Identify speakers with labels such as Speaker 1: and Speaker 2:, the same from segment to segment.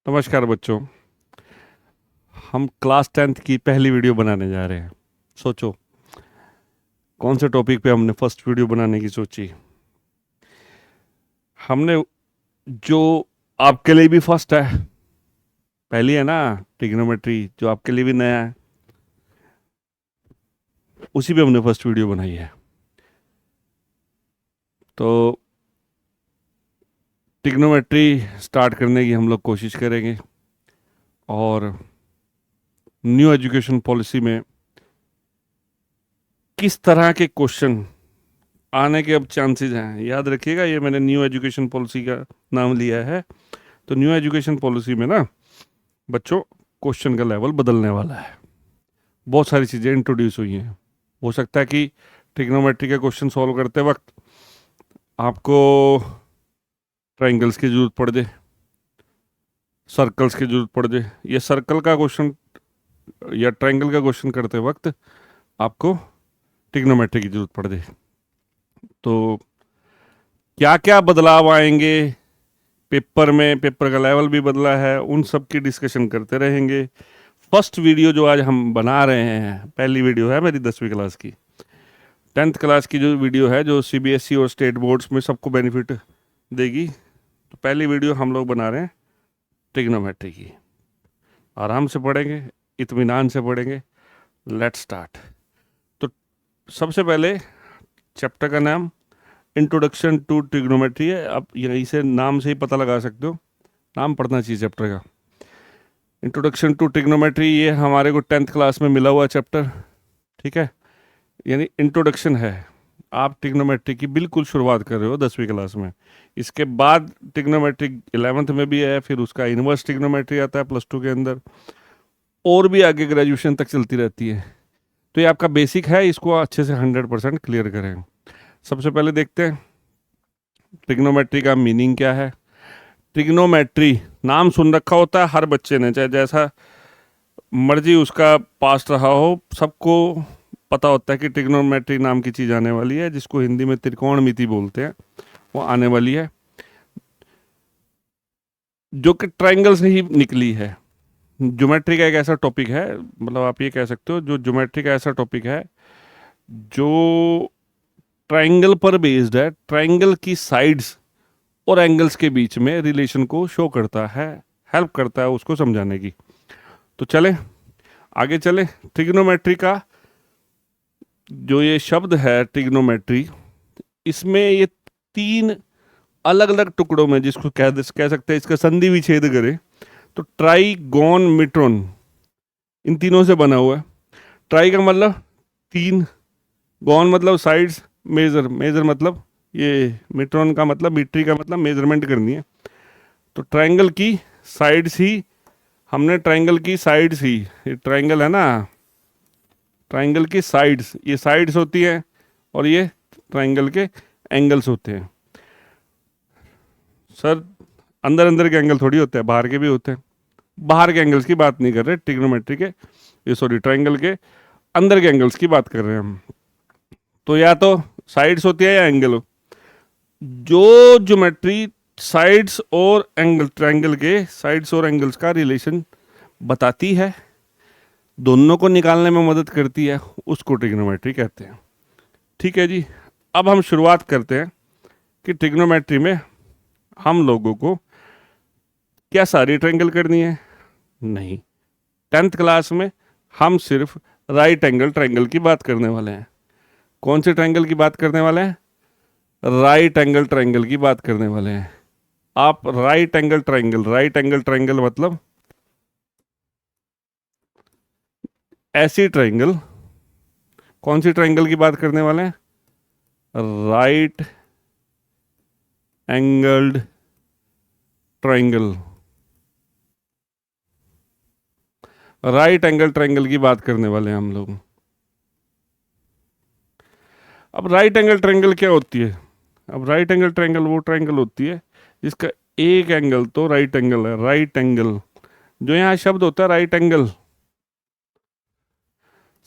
Speaker 1: नमस्कार बच्चों। हम क्लास 10th की पहली वीडियो बनाने जा रहे हैं। सोचो कौन से टॉपिक पे हमने फर्स्ट वीडियो बनाने की सोची। हमने जो आपके लिए भी फर्स्ट है, पहली है ना, ट्रिग्नोमेट्री, जो आपके लिए भी नया है, उसी पे हमने फर्स्ट वीडियो बनाई है। तो ट्रिग्नोमेट्री स्टार्ट करने की हम लोग कोशिश करेंगे और न्यू एजुकेशन पॉलिसी में किस तरह के क्वेश्चन आने के अब चांसेस हैं। याद रखिएगा, ये मैंने न्यू एजुकेशन पॉलिसी का नाम लिया है। तो न्यू एजुकेशन पॉलिसी में ना बच्चों क्वेश्चन का लेवल बदलने वाला है। बहुत सारी चीज़ें इंट्रोड्यूस हुई हैं। हो सकता है कि ट्रिग्नोमेट्री के क्वेश्चन सॉल्व करते वक्त आपको ट्रायंगल्स की ज़रूरत पड़ जाए, सर्कल्स की ज़रूरत पड़ जाए, या सर्कल का क्वेश्चन या ट्रायंगल का क्वेश्चन करते वक्त आपको ट्रिग्नोमेट्री की ज़रूरत पड़ जाए। तो क्या क्या बदलाव आएंगे पेपर में, पेपर का लेवल भी बदला है, उन सब की डिस्कशन करते रहेंगे। फर्स्ट वीडियो जो आज हम बना रहे हैं, पहली वीडियो है मेरी 10वीं क्लास की। 10th क्लास की जो वीडियो है, जो सीबीएसई और स्टेट बोर्ड्स में सबको बेनिफिट देगी, तो पहली वीडियो हम लोग बना रहे हैं ट्रिग्नोमेट्री की। आराम से पढ़ेंगे, इत्मीनान से पढ़ेंगे। Let's start. तो सबसे पहले चैप्टर का नाम इंट्रोडक्शन टू ट्रिग्नोमेट्री है। आप यहीं से नाम से ही पता लगा सकते हो, नाम पढ़ना चाहिए चैप्टर का। इंट्रोडक्शन टू ट्रिग्नोमेट्री, ये हमारे को 10th क्लास में मिला हुआ चैप्टर, ठीक है। यानी इंट्रोडक्शन है, आप ट्रिग्नोमेट्री की बिल्कुल शुरुआत कर रहे हो 10वीं क्लास में। इसके बाद ट्रिग्नोमेट्री 11th में भी है, फिर उसका इन्वर्स ट्रिग्नोमेट्री आता है +2 के अंदर, और भी आगे ग्रेजुएशन तक चलती रहती है। तो ये आपका बेसिक है, इसको अच्छे से 100% क्लियर करें। सबसे पहले देखते हैं ट्रिग्नोमेट्री का मीनिंग क्या है। ट्रिग्नोमेट्री नाम सुन रखा होता है हर बच्चे ने, चाहे जैसा मर्जी उसका पास्ट रहा हो, सबको पता होता है कि ट्रिग्नोमेट्री नाम की चीज़ आने वाली है, जिसको हिंदी में त्रिकोणमिति बोलते हैं, वो आने वाली है, जो कि ट्रायंगल से ही निकली है। ज्योमेट्री का एक ऐसा टॉपिक है, मतलब आप ये कह सकते हो, जो ज्योमेट्री का ऐसा टॉपिक है जो ट्रायंगल पर बेस्ड है। ट्रायंगल की साइड्स और एंगल्स के बीच में रिलेशन को शो करता है, हेल्प करता है उसको समझाने की। तो चले आगे चले। ट्रिग्नोमेट्री का जो ये शब्द है ट्रिग्नोमेट्री, इसमें ये 3 अलग अलग टुकड़ों में, जिसको कह सकते हैं, इसका संधि विच्छेद करें तो ट्राइगोनमेट्रॉन, इन तीनों से बना हुआ है। ट्राई का मतलब 3, गॉन मतलब साइड्स, मेजर, मेजर मतलब ये, मेट्रॉन का मतलब, मीट्री का मतलब मेजरमेंट करनी है। तो ट्रायंगल की साइड्स ही, हमने ट्रायंगल की साइड्स ही, ये ट्रायंगल है ना, ट्रायंगल की साइड्स, ये साइड्स होती हैं और ये ट्रायंगल के एंगल्स होते हैं। सर अंदर अंदर के एंगल थोड़ी होते हैं, बाहर के भी होते हैं। बाहर के एंगल्स की बात नहीं कर रहे ट्रिग्नोमेट्री के, ये सॉरी ट्रायंगल के अंदर के एंगल्स की बात कर रहे हैं हम। तो या तो साइड्स होती है या एंगल हो। जो ज्योमेट्री साइड्स और एंगल, ट्रायंगल के साइड्स और एंगल्स का रिलेशन बताती है, दोनों को निकालने में मदद करती है, उसको ट्रिग्नोमेट्री कहते हैं। ठीक है जी। अब हम शुरुआत करते हैं कि ट्रिग्नोमेट्री में हम लोगों को क्या सारी ट्रायंगल करनी है? नहीं, 10th क्लास में हम सिर्फ राइट एंगल ट्रायंगल की बात करने वाले हैं। कौन से ट्रायंगल की बात करने वाले हैं? राइट एंगल ट्रायंगल की बात करने वाले हैं। आप right angle triangle, right angle triangle मतलब ऐसी ट्रायंगल, कौन सी ट्रायंगल की बात करने वाले हैं? Right angled triangle, right angle triangle की बात करने वाले हैं हम लोग। अब राइट एंगल ट्रायंगल क्या होती है? अब राइट एंगल ट्रायंगल वो ट्रायंगल होती है जिसका एक एंगल तो राइट एंगल है। राइट एंगल, जो यहाँ शब्द होता है राइट एंगल,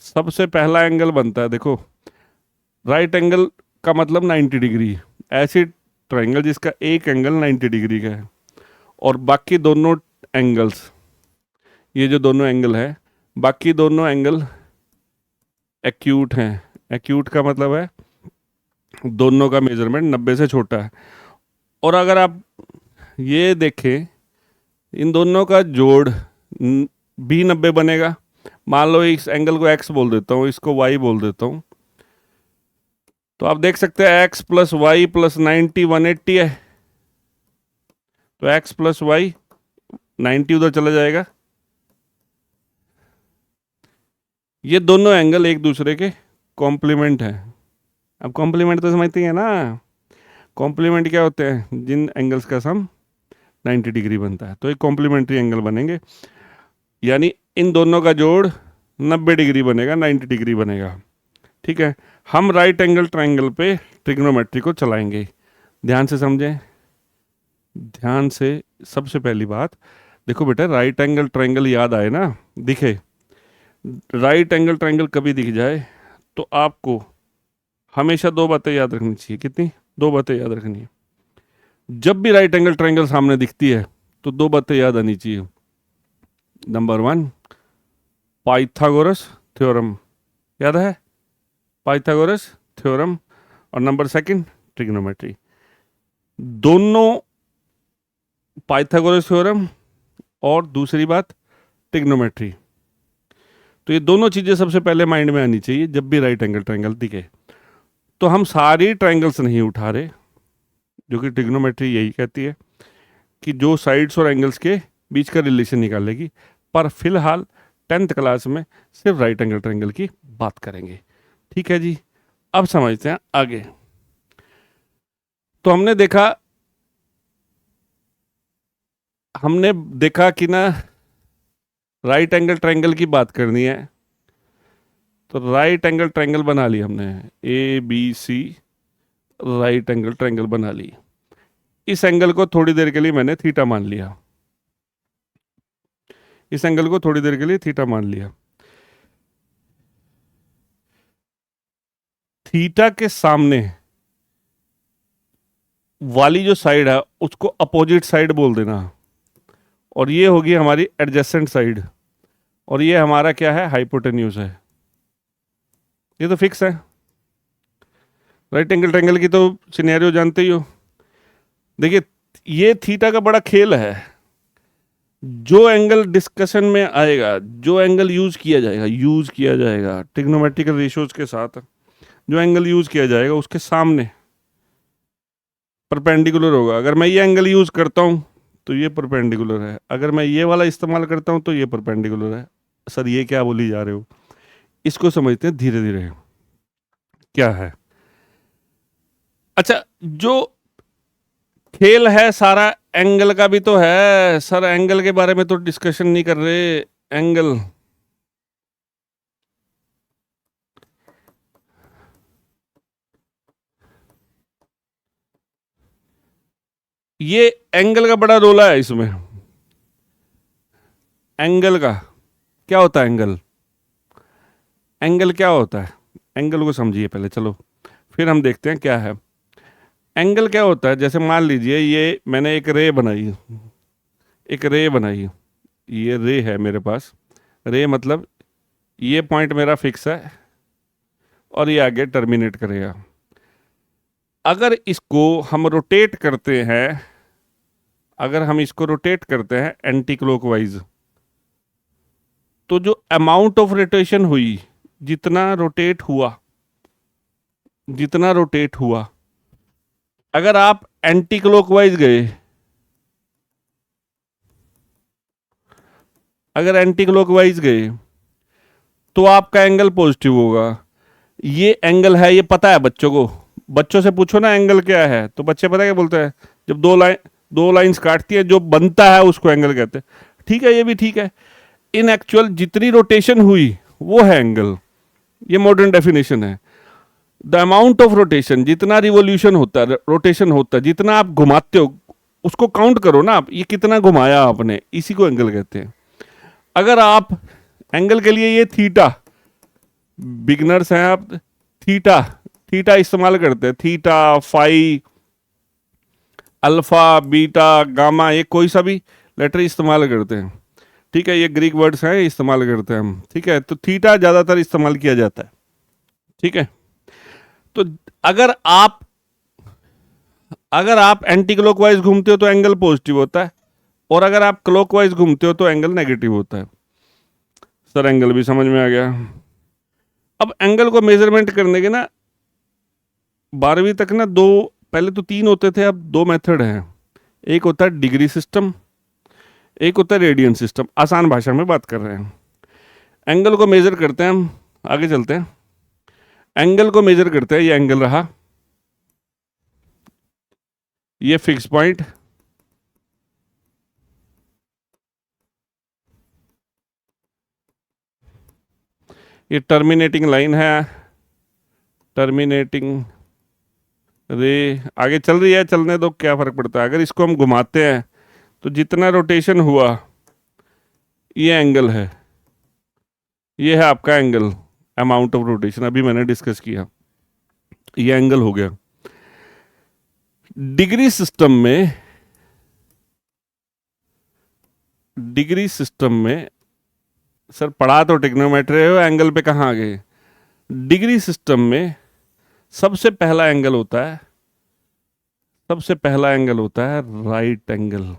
Speaker 1: सबसे पहला एंगल बनता है, देखो राइट एंगल का मतलब 90 डिग्री। ऐसी ट्रायंगल जिसका एक एंगल 90 डिग्री का है और बाकी दोनों एंगल्स, ये जो दोनों एंगल है, बाकी दोनों एंगल एक्यूट हैं। एक्यूट का मतलब है दोनों का मेजरमेंट 90 से छोटा है। और अगर आप ये देखें, इन दोनों का जोड़ भी 90 बनेगा। मान लो इस एंगल को x बोल देता हूँ, इसको y बोल देता हूँ, तो आप देख सकते हैं x प्लस वाई प्लस 90 180 है। तो x प्लस वाई 90 उधर चला जाएगा। ये दोनों एंगल एक दूसरे के कॉम्प्लीमेंट है। अब कॉम्प्लीमेंट तो समझते हैं ना, कॉम्प्लीमेंट क्या होते हैं, जिन एंगल्स का सम 90 डिग्री बनता है, तो एक कॉम्प्लीमेंट्री एंगल बनेंगे, यानी इन दोनों का जोड़ 90 डिग्री बनेगा, 90 डिग्री बनेगा। ठीक है, हम राइट एंगल ट्रायंगल पे ट्रिग्नोमेट्री को चलाएंगे। ध्यान से समझें, ध्यान से। सबसे पहली बात देखो बेटा, राइट एंगल ट्रायंगल याद आए ना, दिखे, राइट एंगल ट्रायंगल कभी दिख जाए तो आपको हमेशा दो बातें याद रखनी चाहिए। कितनी? दो बातें याद रखनी है। जब भी राइट एंगल ट्रायंगल सामने दिखती है तो दो बातें याद आनी चाहिए। नंबर 1, पाइथागोरस थ्योरम, याद है? Pythagoras theorem. और नंबर 2, ट्रिग्नोमेट्री। दोनों पाइथागोरस थ्योरम और दूसरी बात ट्रिग्नोमेट्री, तो ये दोनों चीज़ें सबसे पहले माइंड में आनी चाहिए जब भी राइट एंगल ट्रायंगल दिखे। तो हम सारी ट्रायंगल्स नहीं उठा रहे, जो कि ट्रिग्नोमेट्री यही कहती है कि जो साइड्स और एंगल्स के बीच का रिलेशन निकालेगी, पर फिलहाल 10th क्लास में सिर्फ राइट एंगल ट्रायंगल की बात करेंगे। ठीक है जी, अब समझते हैं आगे। तो हमने देखा कि ना राइट एंगल ट्रायंगल की बात करनी है, तो राइट एंगल ट्रायंगल बना ली हमने, ABC राइट एंगल ट्रायंगल बना ली। इस एंगल को थोड़ी देर के लिए मैंने थीटा मान लिया, इस एंगल को थोड़ी देर के लिए थीटा मान लिया। थीटा के सामने वाली जो साइड है उसको अपोजिट साइड बोल देना, और ये होगी हमारी एडजेसेंट साइड, और ये हमारा क्या है, हाइपोटेन्यूज है। ये तो फिक्स है। राइट एंगल ट्रायंगल की तो सिनेरियो जानते ही हो। देखिए, ये थीटा का बड़ा खेल है। जो एंगल डिस्कशन में आएगा, जो एंगल यूज किया जाएगा ट्रिग्नोमेट्रिकल रेशियोज के साथ, जो एंगल यूज किया जाएगा उसके सामने परपेंडिकुलर होगा। अगर मैं ये एंगल यूज करता हूँ तो ये परपेंडिकुलर है, अगर मैं ये वाला इस्तेमाल करता हूँ तो ये परपेंडिकुलर है। सर ये क्या बोली जा रहे हो? इसको समझते हैं धीरे धीरे क्या है। अच्छा, जो खेल है सारा एंगल का भी तो है। सर एंगल के बारे में तो डिस्कशन नहीं कर रहे। एंगल, ये एंगल का बड़ा रोल है इसमें। एंगल का क्या होता है? एंगल क्या होता है? एंगल को समझिए पहले, चलो फिर हम देखते हैं क्या है। एंगल क्या होता है? जैसे मान लीजिए ये मैंने एक रे बनाई, ये रे है मेरे पास। रे मतलब ये पॉइंट मेरा फिक्स है और ये आगे टर्मिनेट करेगा। अगर इसको हम रोटेट करते हैं, एंटी क्लॉकवाइज, तो जो अमाउंट ऑफ रोटेशन हुई, जितना रोटेट हुआ, अगर आप एंटी क्लॉकवाइज गए, तो आपका एंगल पॉजिटिव होगा। ये एंगल है, ये पता है बच्चों को। बच्चों से पूछो ना एंगल क्या है, तो बच्चे पता है क्या बोलते हैं? जब दो लाइंस काटती है, जो बनता है उसको एंगल कहते हैं। ठीक है, ये भी ठीक है। इन एक्चुअल जितनी रोटेशन हुई वो है एंगल। ये मॉडर्न डेफिनेशन है। द अमाउंट ऑफ रोटेशन, जितना रिवोल्यूशन होता है, रोटेशन होता है, जितना आप घुमाते हो उसको काउंट करो ना आप, ये कितना घुमाया आपने, इसी को एंगल कहते हैं। अगर आप एंगल के लिए ये थीटा, बिगनर्स हैं आप, थीटा इस्तेमाल करते हैं, theta, phi, alpha, beta, gamma, ये कोई सा भी लेटर इस्तेमाल करते हैं, ठीक है, ये ग्रीक वर्ड्स हैं, इस्तेमाल करते हैं हम, ठीक है। तो थीटा ज़्यादातर इस्तेमाल किया जाता है, ठीक है। तो अगर आप अगर आप एंटी क्लॉकवाइज घूमते हो तो एंगल पॉजिटिव होता है, और अगर आप क्लॉकवाइज घूमते हो तो एंगल नेगेटिव होता है। सर एंगल भी समझ में आ गया। अब एंगल को मेजरमेंट करने के ना 12वीं तक ना दो, पहले तो 3 होते थे, अब 2 मेथड हैं। एक होता है डिग्री सिस्टम, एक होता है रेडियन सिस्टम। आसान भाषा में बात कर रहे हैं। एंगल को मेजर करते हैं हम, आगे चलते हैं। एंगल को मेजर करते हैं, ये एंगल रहा, ये फिक्स पॉइंट, ये टर्मिनेटिंग लाइन है, टर्मिनेटिंग रे आगे चल रही है, चलने दो, क्या फर्क पड़ता है। अगर इसको हम घुमाते हैं तो जितना रोटेशन हुआ ये एंगल है, ये है आपका एंगल, अमाउंट ऑफ रोटेशन, अभी मैंने डिस्कस किया, ये एंगल हो गया। डिग्री सिस्टम में सर पढ़ा तो ट्रिग्नोमेट्री हो, एंगल पे कहाँ आ गए। डिग्री सिस्टम में सबसे पहला एंगल होता है, राइट एंगल।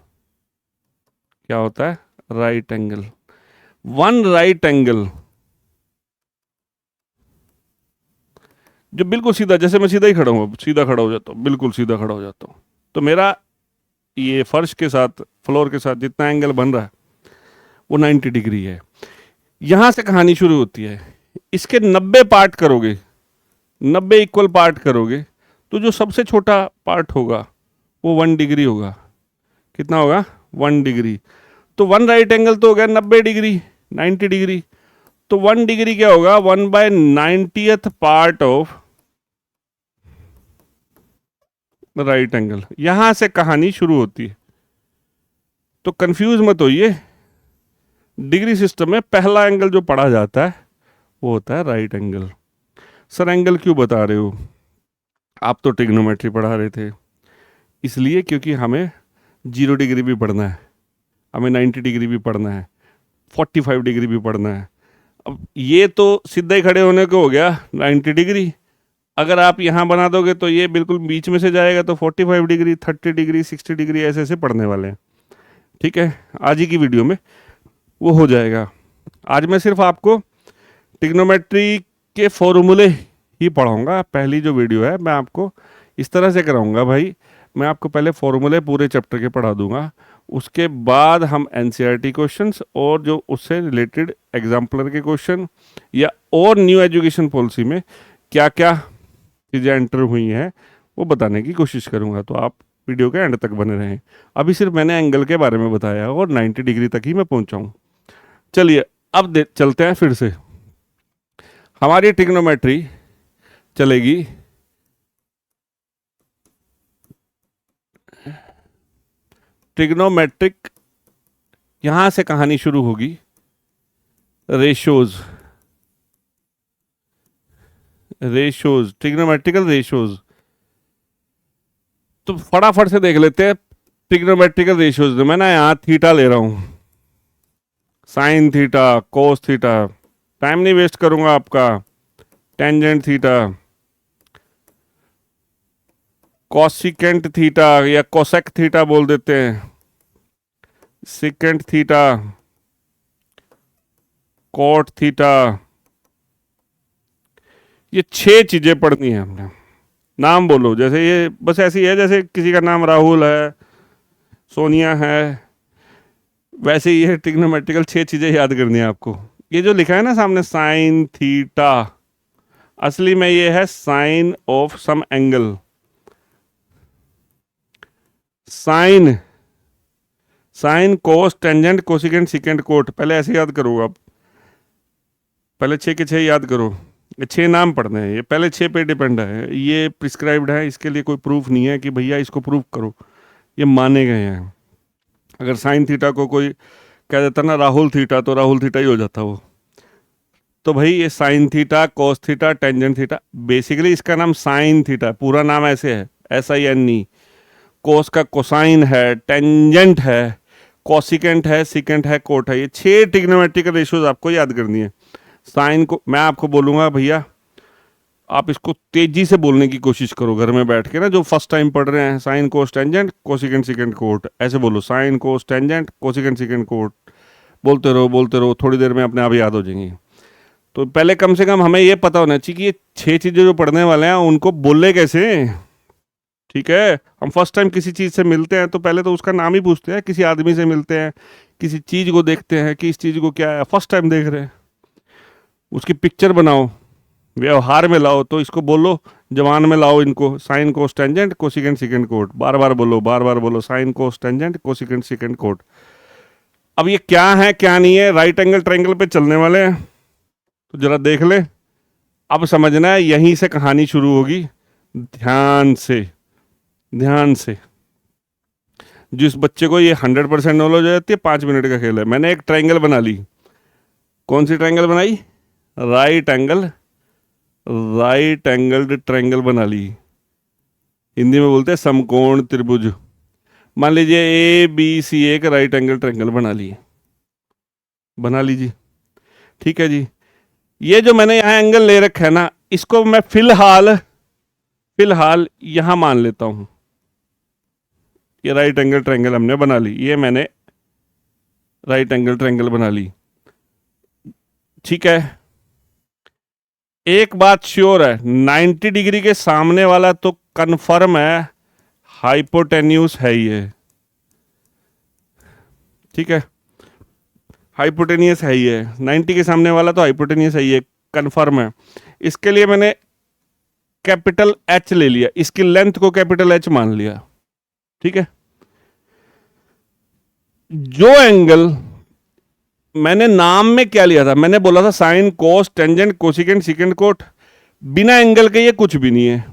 Speaker 1: क्या होता है? Right angle. One right angle जो बिल्कुल सीधा, जैसे मैं सीधा ही खड़ा हूँ, सीधा खड़ा हो जाता हूँ, बिल्कुल सीधा खड़ा हो जाता हूँ, तो मेरा ये फर्श के साथ, फ्लोर के साथ जितना एंगल बन रहा है वो 90 डिग्री है। यहां से कहानी शुरू होती है। इसके 90 पार्ट करोगे, 90 इक्वल पार्ट करोगे, तो जो सबसे छोटा पार्ट होगा वो 1 डिग्री होगा। कितना होगा? 1 डिग्री। तो वन राइट एंगल तो हो गया 90 डिग्री, 90 डिग्री। तो 1 डिग्री क्या होगा? 1/90th part of right angle. यहां से कहानी शुरू होती है। तो कंफ्यूज मत होइए, डिग्री सिस्टम में पहला एंगल जो पढ़ा जाता है वो होता है राइट एंगल। सर एंगल क्यों बता रहे हो? आप तो ट्रिग्नोमेट्री पढ़ा रहे थे। इसलिए क्योंकि हमें 0 डिग्री भी पढ़ना है, हमें 90 डिग्री भी पढ़ना है, 45 डिग्री भी पढ़ना है। अब ये तो सीधा ही खड़े होने को हो गया 90 डिग्री। अगर आप यहाँ बना दोगे तो ये बिल्कुल बीच में से जाएगा, तो 45 डिग्री, 30 डिग्री, 60 डिग्री ऐसे ऐसे पढ़ने वाले हैं, ठीक है। आज ही की वीडियो में वो हो जाएगा। आज मैं सिर्फ आपको ट्रिग्नोमेट्री के फॉर्मूले ही पढ़ाऊंगा। पहली जो वीडियो है मैं आपको इस तरह से कराऊंगा भाई, मैं आपको पहले फॉर्मूले पूरे चैप्टर के पढ़ा दूंगा, उसके बाद हम एनसीईआरटी क्वेश्चंस और जो उससे रिलेटेड एग्जाम्पलर के क्वेश्चन या और न्यू एजुकेशन पॉलिसी में क्या क्या चीज़ें एंटर हुई हैं वो बताने की कोशिश करूंगा। तो आप वीडियो के एंड तक बने रहें। अभी सिर्फ मैंने एंगल के बारे में बताया और 90 डिग्री तक ही मैं पहुंचा हूँ। चलिए अब चलते हैं फिर से। हमारी ट्रिग्नोमेट्री चलेगी ट्रिग्नोमेट्रिक, यहां से कहानी शुरू होगी रेशोज, ट्रिग्नोमेट्रिकल रेशोज। तो फटाफट से देख लेते हैं ट्रिग्नोमेट्रिकल रेशोज। मैं ना यहाँ थीटा ले रहा हूँ, sine theta, cos theta, time नहीं वेस्ट करूंगा आपका। टेंजेंट थीटा, कॉसिकेंट थीटा या कोसेक थीटा बोल देते हैं, सिकेंट थीटा, कॉट थीटा। ये 6 चीजें पढ़नी है हमने। नाम बोलो, जैसे ये बस ऐसी है जैसे किसी का नाम राहुल है, सोनिया है, वैसे ही है ट्रिग्नोमेट्रिकल 6 चीजें याद करनी है आपको। ये जो लिखा है ना सामने साइन थीटा, असली में ये है sine of some angle. Sine cos tangent cosecant secant cot, पहले ऐसे याद करो आप, पहले 6 के 6 याद करो। ये 6 नाम पढ़ने हैं, ये पहले 6 पे डिपेंड है, ये प्रिस्क्राइब्ड है, इसके लिए कोई प्रूफ नहीं है कि भैया इसको प्रूफ करो, ये माने गए हैं। अगर साइन थीटा को कोई कह देता ना राहुल थीटा, तो राहुल थीटा ही हो जाता वो। तो भाई ये sine theta, cos theta, tangent theta, basically इसका नाम साइन थीटा, पूरा नाम ऐसे है SINE। कोस का कोसाइन है, टेंजेंट है, कॉसिकेंट है, सिकेंट है, कोट है। ये 6 ट्रिग्नोमेट्रिकल रेशियोज आपको याद करनी है। साइन को मैं आपको बोलूँगा भैया आप इसको तेजी से बोलने की कोशिश करो घर में बैठ के ना, जो फर्स्ट टाइम पढ़ रहे हैं। Sine cos tangent cosecant secant cot, ऐसे बोलो। Sine cos tangent cosecant secant cot, बोलते रहो, थोड़ी देर में अपने आप याद हो जाएंगी। तो पहले कम से कम हमें ये पता होना चाहिए कि ये 6 चीज़ें जो पढ़ने वाले हैं उनको बोले कैसे। ठीक है, हम फर्स्ट टाइम किसी चीज़ से मिलते हैं तो पहले तो उसका नाम ही पूछते हैं। किसी आदमी से मिलते हैं, किसी चीज़ को देखते हैं कि इस चीज़ को क्या है, फर्स्ट टाइम देख रहे हैं, उसकी पिक्चर बनाओ, व्यवहार में लाओ। तो इसको बोलो, जवान में लाओ इनको। Sine cos tangent cosecant secant cot, बार बार बोलो, sine cos tangent cosecant secant cot. अब ये क्या है क्या नहीं है, राइट एंगल ट्रायंगल पे चलने वाले हैं, तो जरा देख ले। अब समझना है, यहीं से कहानी शुरू होगी। ध्यान से, ध्यान से। जिस बच्चे को ये 100% नॉलेज हो जाती है, 5 मिनट का खेल है। मैंने एक ट्रायंगल बना ली। कौन सी ट्रायंगल बनाई? राइट एंगल्ड ट्रायंगल बना ली। हिंदी में बोलते हैं समकोण त्रिभुज। मान लीजिए ABC एक राइट एंगल ट्रायंगल बना लीजिए। ठीक है जी। ये जो मैंने यहाँ एंगल ले रखा है ना, इसको मैं फिलहाल यहां मान लेता हूं। ये राइट एंगल ट्रायंगल हमने बना ली, ये मैंने राइट एंगल ट्रायंगल बना ली। ठीक है, एक बात श्योर है, 90 डिग्री के सामने वाला तो कन्फर्म है हाइपोटेन्यूस है ये। ठीक है, हाइपोटेनियस है ये। 90 के सामने वाला तो हाइपोटेनियस है ये, कन्फर्म है। इसके लिए मैंने कैपिटल H ले लिया, इसकी लेंथ को कैपिटल H मान लिया। ठीक है, जो एंगल मैंने नाम में क्या लिया था, मैंने बोला था sine cos tangent cosecant secant cot. बिना एंगल के ये कुछ भी नहीं है,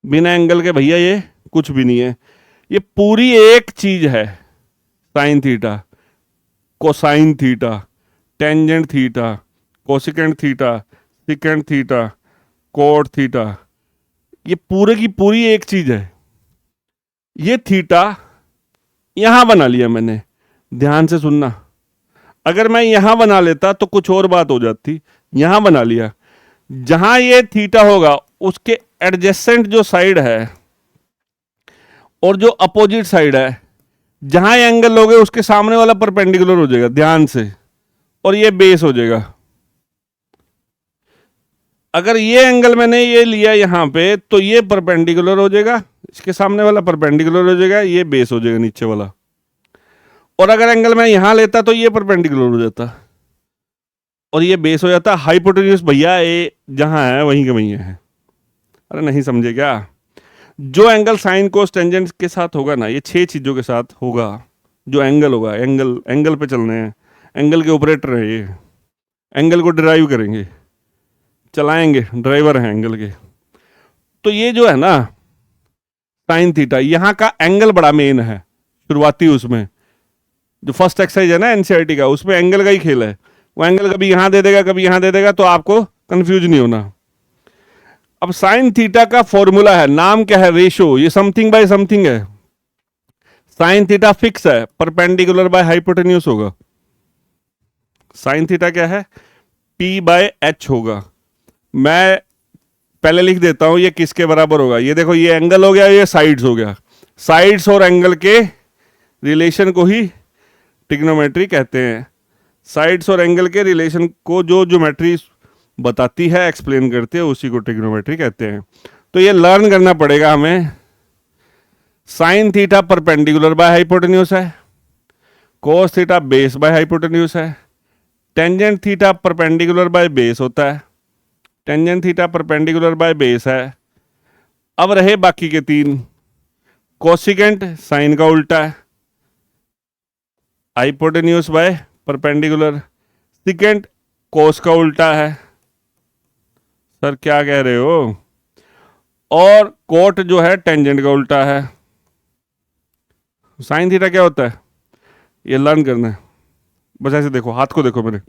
Speaker 1: बिना एंगल के भैया ये कुछ भी नहीं है। ये पूरी एक चीज है। Sine theta, cosine theta, tangent theta, cosecant theta, secant theta, cot theta, ये पूरे की पूरी एक चीज है। ये थीटा यहां बना लिया मैंने, ध्यान से सुनना। अगर मैं यहां बना लेता तो कुछ और बात हो जाती। यहां बना लिया, जहां ये थीटा होगा उसके एडजेसेंट जो साइड है और जो अपोजिट साइड है, जहां एंगल लोगे उसके सामने वाला परपेंडिकुलर हो जाएगा, ध्यान से, और ये बेस हो जाएगा। अगर ये एंगल मैंने ये लिया यहां पे, तो ये परपेंडिकुलर हो जाएगा, इसके सामने वाला परपेंडिकुलर हो जाएगा, ये बेस हो जाएगा नीचे वाला। और अगर एंगल मैं यहां लेता तो ये परपेंडिकुलर हो जाता और ये बेस हो जाता। हाइपोटेन्यूस भैया ये जहां है वहीं के वहीं है। अरे नहीं समझे क्या? जो एंगल साइन कोस टेंजेंट के साथ होगा ना, ये 6 चीजों के साथ होगा। जो एंगल होगा, एंगल पे चलने हैं, एंगल के ऑपरेटर है ये, एंगल को ड्राइव करेंगे, चलाएंगे, ड्राइवर हैं एंगल के। तो ये जो है ना साइन थीटा, यहां का एंगल बड़ा मेन है। शुरुआती उसमें जो फर्स्ट एक्सरसाइज है ना एनसीईआरटी का, उसमें एंगल का ही खेल है। वो एंगल कभी यहां दे देगा, कभी यहां दे देगा, तो आपको कंफ्यूज नहीं होना। अब साइन थीटा का फॉर्मूला है, नाम क्या है? रेशो। ये समथिंग बाय समथिंग है। साइन थीटा फिक्स है, परपेंडिकुलर बाय हाइपोटेन्यूस होगा। साइन थीटा क्या है? P/H होगा। मैं पहले लिख देता हूं ये किसके बराबर होगा। ये देखो, ये एंगल हो गया, ये साइड्स हो गया। साइड्स और एंगल के रिलेशन को ही ट्रिग्नोमेट्री कहते हैं। साइड्स और एंगल के रिलेशन को जो ज्योमेट्री बताती है, एक्सप्लेन करती है, उसी को ट्रिग्नोमेट्री कहते हैं। तो ये लर्न करना पड़ेगा हमें। Sine theta perpendicular by hypotenuse है, cos theta base by hypotenuse है, tangent theta perpendicular by base होता है, tangent theta perpendicular by base है। अब रहे बाकी के 3। कोसिकेंट साइन का उल्टा है, हाइपोटेन्यूस बाय परपेंडिकुलर। सिकेंट कोस का उल्टा है। सर क्या कह रहे हो? और कोट जो है टेंजेंट का उल्टा है। साइन थीटा क्या होता है ये लर्न करना है। बस ऐसे देखो, हाथ को देखो मेरे।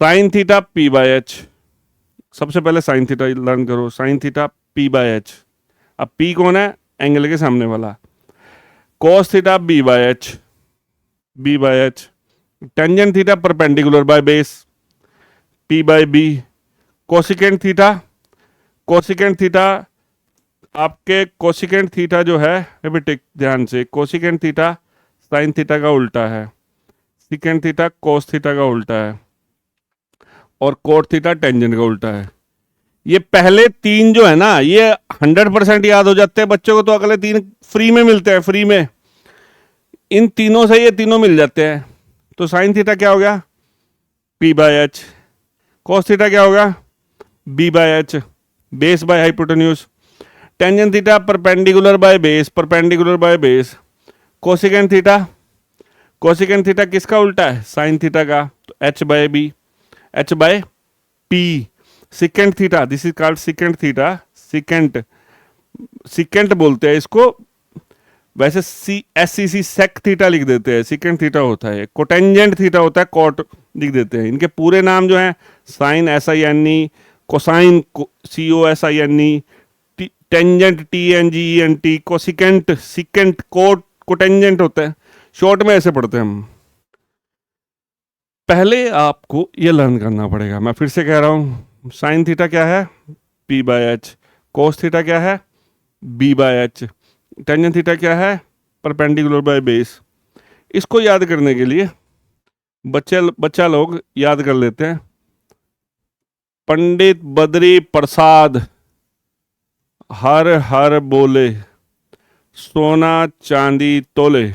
Speaker 1: Sine theta P/H। सबसे पहले साइन थीटा लर्न करो। Sine theta P/H। अब P कौन है? एंगल के सामने वाला। cos theta b by h, tangent theta perpendicular by base p by b, cosecant theta आपके कोसिकेंट थीटा जो है, अभी टिक ध्यान से, कोसिकेंट थीटा साइन थीटा का उल्टा है, सिकेंट थीटा कोस थीटा का उल्टा है, और कोट थीटा टेंजेंट का उल्टा है। ये पहले तीन जो है ना, ये 100% याद हो जाते हैं बच्चों को, तो अगले तीन फ्री में मिलते हैं, फ्री में। इन तीनों से ये तीनों मिल जाते हैं। तो साइन थीटा क्या हो गया, p by H, cos theta क्या होगा, b by H, base by hypotenuse, tangent theta perpendicular by base, cosecant theta किसका उल्टा है, साइन थीटा का, तो h by p, secant theta, this is called secant theta, secant बोलते हैं इसको, वैसे SCC सेक थीटा लिख देते हैं, सिकेंट थीटा होता है, कोटेंजेंट थीटा होता है, कॉट लिख देते हैं। इनके पूरे नाम जो हैं, sine SINE, cosine COSINE, tangent TNGENT, cosecant secant, cot cotangent होता है, शॉर्ट में ऐसे पढ़ते हैं हम। पहले आपको ये लर्न करना पड़ेगा, मैं फिर से कह रहा हूं, साइन थीटा क्या है, p by H, cos theta क्या है, b by H, tangent theta क्या है, परपेंडिकुलर बाय बेस। इसको याद करने के लिए बच्चा लोग याद कर लेते हैं, पंडित बद्री प्रसाद हर हर बोले, सोना चांदी तोले,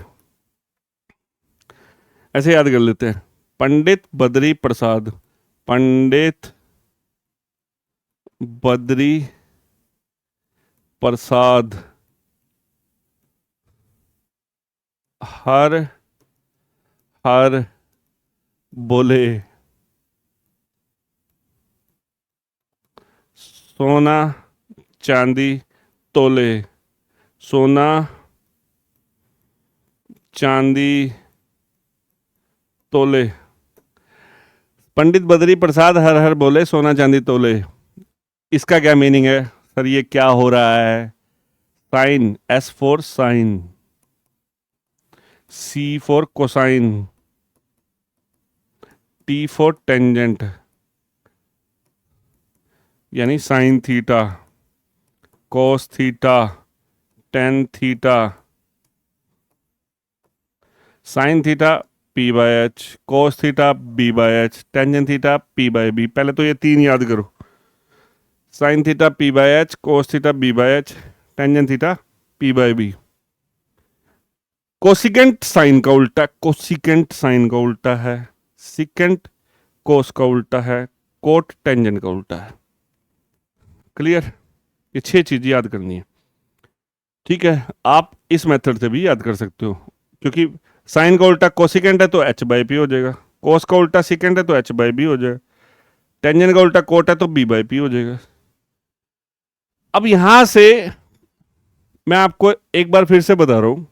Speaker 1: ऐसे याद कर लेते हैं। पंडित बद्री प्रसाद हर हर बोले, सोना चांदी तोले, सोना चांदी तोले। पंडित बद्री प्रसाद हर हर बोले, सोना चांदी तोले, इसका क्या मीनिंग है सर, ये क्या हो रहा है? Sine, S for sine, C for cosine, T for tangent, यानी sine theta, cos theta, tan theta, sine theta p by H, cos theta b by H, tangent theta p by b। पहले तो ये तीन याद करो, sine theta p by H, cos theta b by H, tangent theta p by b। Cosecant sine का उल्टा, cosecant sine का उल्टा है, सिकेंट कोस का उल्टा है, कोट टेंजेंट का उल्टा है। क्लियर? ये 6 चीजें याद करनी है, ठीक है। आप इस मेथड से भी याद कर सकते हो, क्योंकि साइन का उल्टा कोसिकेंट है तो h बाई पी हो जाएगा, कोस का उल्टा सिकेंट है तो h बाई बी हो जाएगा, टेंजेंट का उल्टा कोट है तो b बाई पी हो जाएगा। अब यहां से मैं आपको एक बार फिर से बता रहा हूं,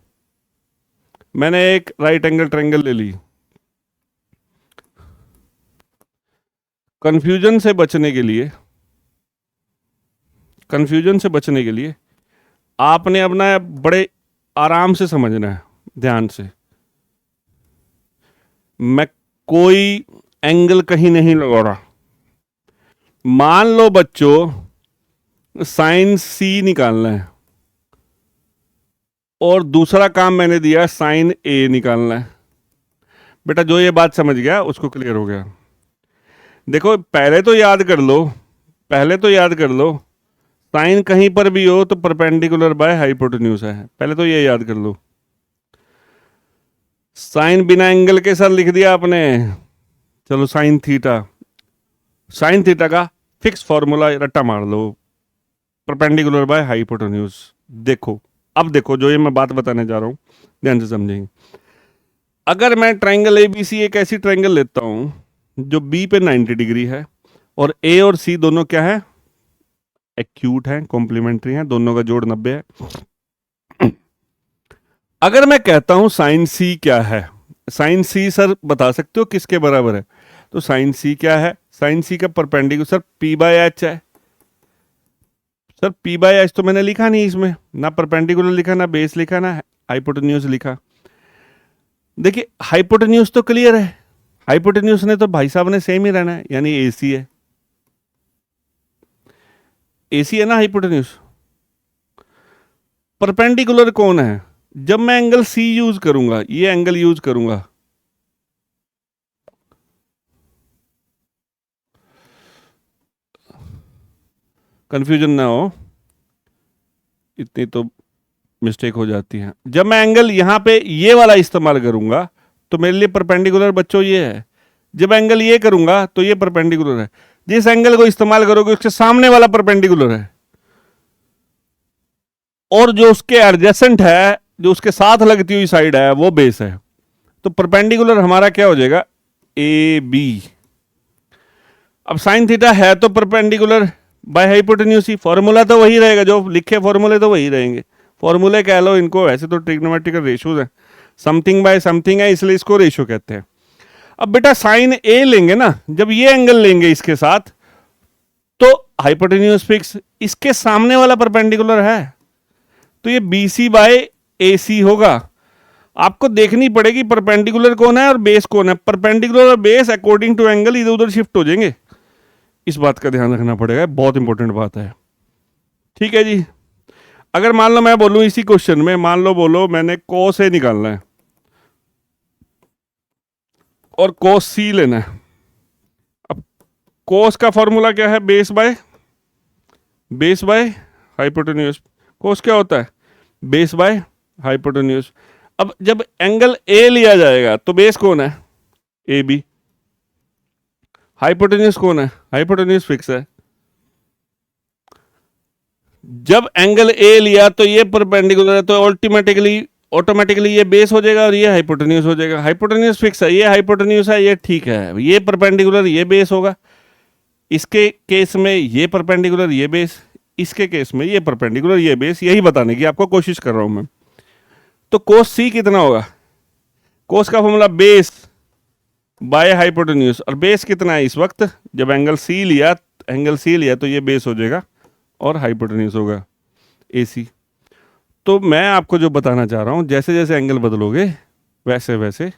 Speaker 1: मैंने एक राइट एंगल ट्रायंगल ले ली, कंफ्यूजन से बचने के लिए आपने अपना बड़े आराम से समझना है, ध्यान से। मैं कोई एंगल कहीं नहीं लगा रहा। मान लो बच्चों साइन C निकालना है और दूसरा काम मैंने दिया साइन A निकालना है। बेटा जो ये बात समझ गया उसको क्लियर हो गया। देखो पहले तो याद कर लो साइन कहीं पर भी हो तो परपेंडिकुलर बाय हाइपोटेन्यूज है, पहले तो ये याद कर लो। साइन बिना एंगल के सर लिख दिया आपने, चलो साइन थीटा का फिक्स फॉर्मूला रट्टा मार लो, परपेंडिकुलर बाय हाइपोटेन्यूज। देखो अब देखो जो ये मैं बात बताने जा रहा हूं ध्यान से समझेंगे। अगर मैं ट्रायंगल ABC एक ऐसी ट्रायंगल लेता हूं जो B पे 90 डिग्री है और A और C दोनों क्या है, एक्यूट है, कॉम्प्लीमेंट्री है, दोनों का जोड़ 90 है। अगर मैं कहता हूं साइन C क्या है, साइन C सर बता सकते हो किसके बराबर है? तो साइन C क्या है, साइन C का परपेंडिकुलर सर P बाय H है। सर पी बाय एच तो मैंने लिखा नहीं इसमें, ना परपेंडिकुलर लिखा, ना बेस लिखा, ना हाइपोटेन्यूज लिखा। देखिए हाइपोटेन्यूज तो क्लियर है, हाइपोटेन्यूज ने तो भाई साहब ने सेम ही रहना है, यानी एसी है, एसी है ना हाइपोटेन्यूज। परपेंडिकुलर कौन है? जब मैं एंगल सी यूज करूंगा, ये एंगल यूज करूंगा, कंफ्यूजन ना हो, इतनी तो मिस्टेक हो जाती है। जब मैं एंगल यहां पे ये वाला इस्तेमाल करूंगा तो मेरे लिए परपेंडिकुलर बच्चों ये है, जब एंगल ये करूंगा तो ये परपेंडिकुलर है। जिस एंगल को इस्तेमाल करोगे उसके सामने वाला परपेंडिकुलर है, और जो उसके एडजेसेंट है, जो उसके साथ लगती हुई साइड है, वो बेस है। तो परपेंडिकुलर हमारा क्या हो जाएगा? A B. अब साइन थीटा है तो परपेंडिकुलर बाय हाइपोटेन्यूज ही, फॉर्मूला तो वही रहेगा, जो लिखे फॉर्मूले तो वही रहेंगे। फॉर्मूले कह लो इनको, वैसे तो ट्रिग्नोमेट्रिकल रेशियोज है, समथिंग बाय समथिंग है, इसलिए इसको रेशियो कहते हैं। अब बेटा साइन ए लेंगे ना, जब ये एंगल लेंगे इसके साथ, तो हाइपोटेन्यूज फिक्स, इसके सामने वाला परपेंडिकुलर है, तो ये बी सी बाय ए सी होगा। आपको देखनी पड़ेगी परपेंडिकुलर कौन है और बेस कौन है। परपेंडिकुलर और बेस अकॉर्डिंग टू एंगल इधर उधर शिफ्ट हो जाएंगे, इस बात का ध्यान रखना पड़ेगा, बहुत इंपॉर्टेंट बात है। ठीक है जी। अगर मान लो मैं बोलूं इसी क्वेश्चन में, मान लो बोलो मैंने कोस ए निकालना है और कोस सी लेना है। अब कोस का फॉर्मूला क्या है? Base by hypotenuse. कोस क्या होता है? Base by hypotenuse. अब जब एंगल ए लिया जाएगा तो बेस कौन है? A B. हाइपोटेन्यूज कौन है? हाइपोटेन्यूज फिक्स है। जब एंगल ए लिया तो ये परपेंडिकुलर है, तो ऑटोमेटिकली ये बेस हो जाएगा और ये हाइपोटेन्यूज हो जाएगा। हाइपोटेन्यूज फिक्स है, ये हाइपोटेन्यूज है, ये ठीक है, ये परपेंडिकुलर, ये बेस होगा। इसके केस में ये परपेंडिकुलर, ये बेस, इसके केस में ये परपेंडिकुलर, ये बेस। यही बताने की आपको कोशिश कर रहा हूं मैं। तो कोस सी कितना होगा? कोस का फॉर्मूला बेस बाय हाइपोटेन्यूज, और बेस कितना है इस वक्त? जब एंगल सी लिया तो ये बेस हो जाएगा और हाइपोटेन्यूज होगा AC। तो मैं आपको जो बताना चाह रहा हूं, जैसे जैसे एंगल बदलोगे वैसे वैसे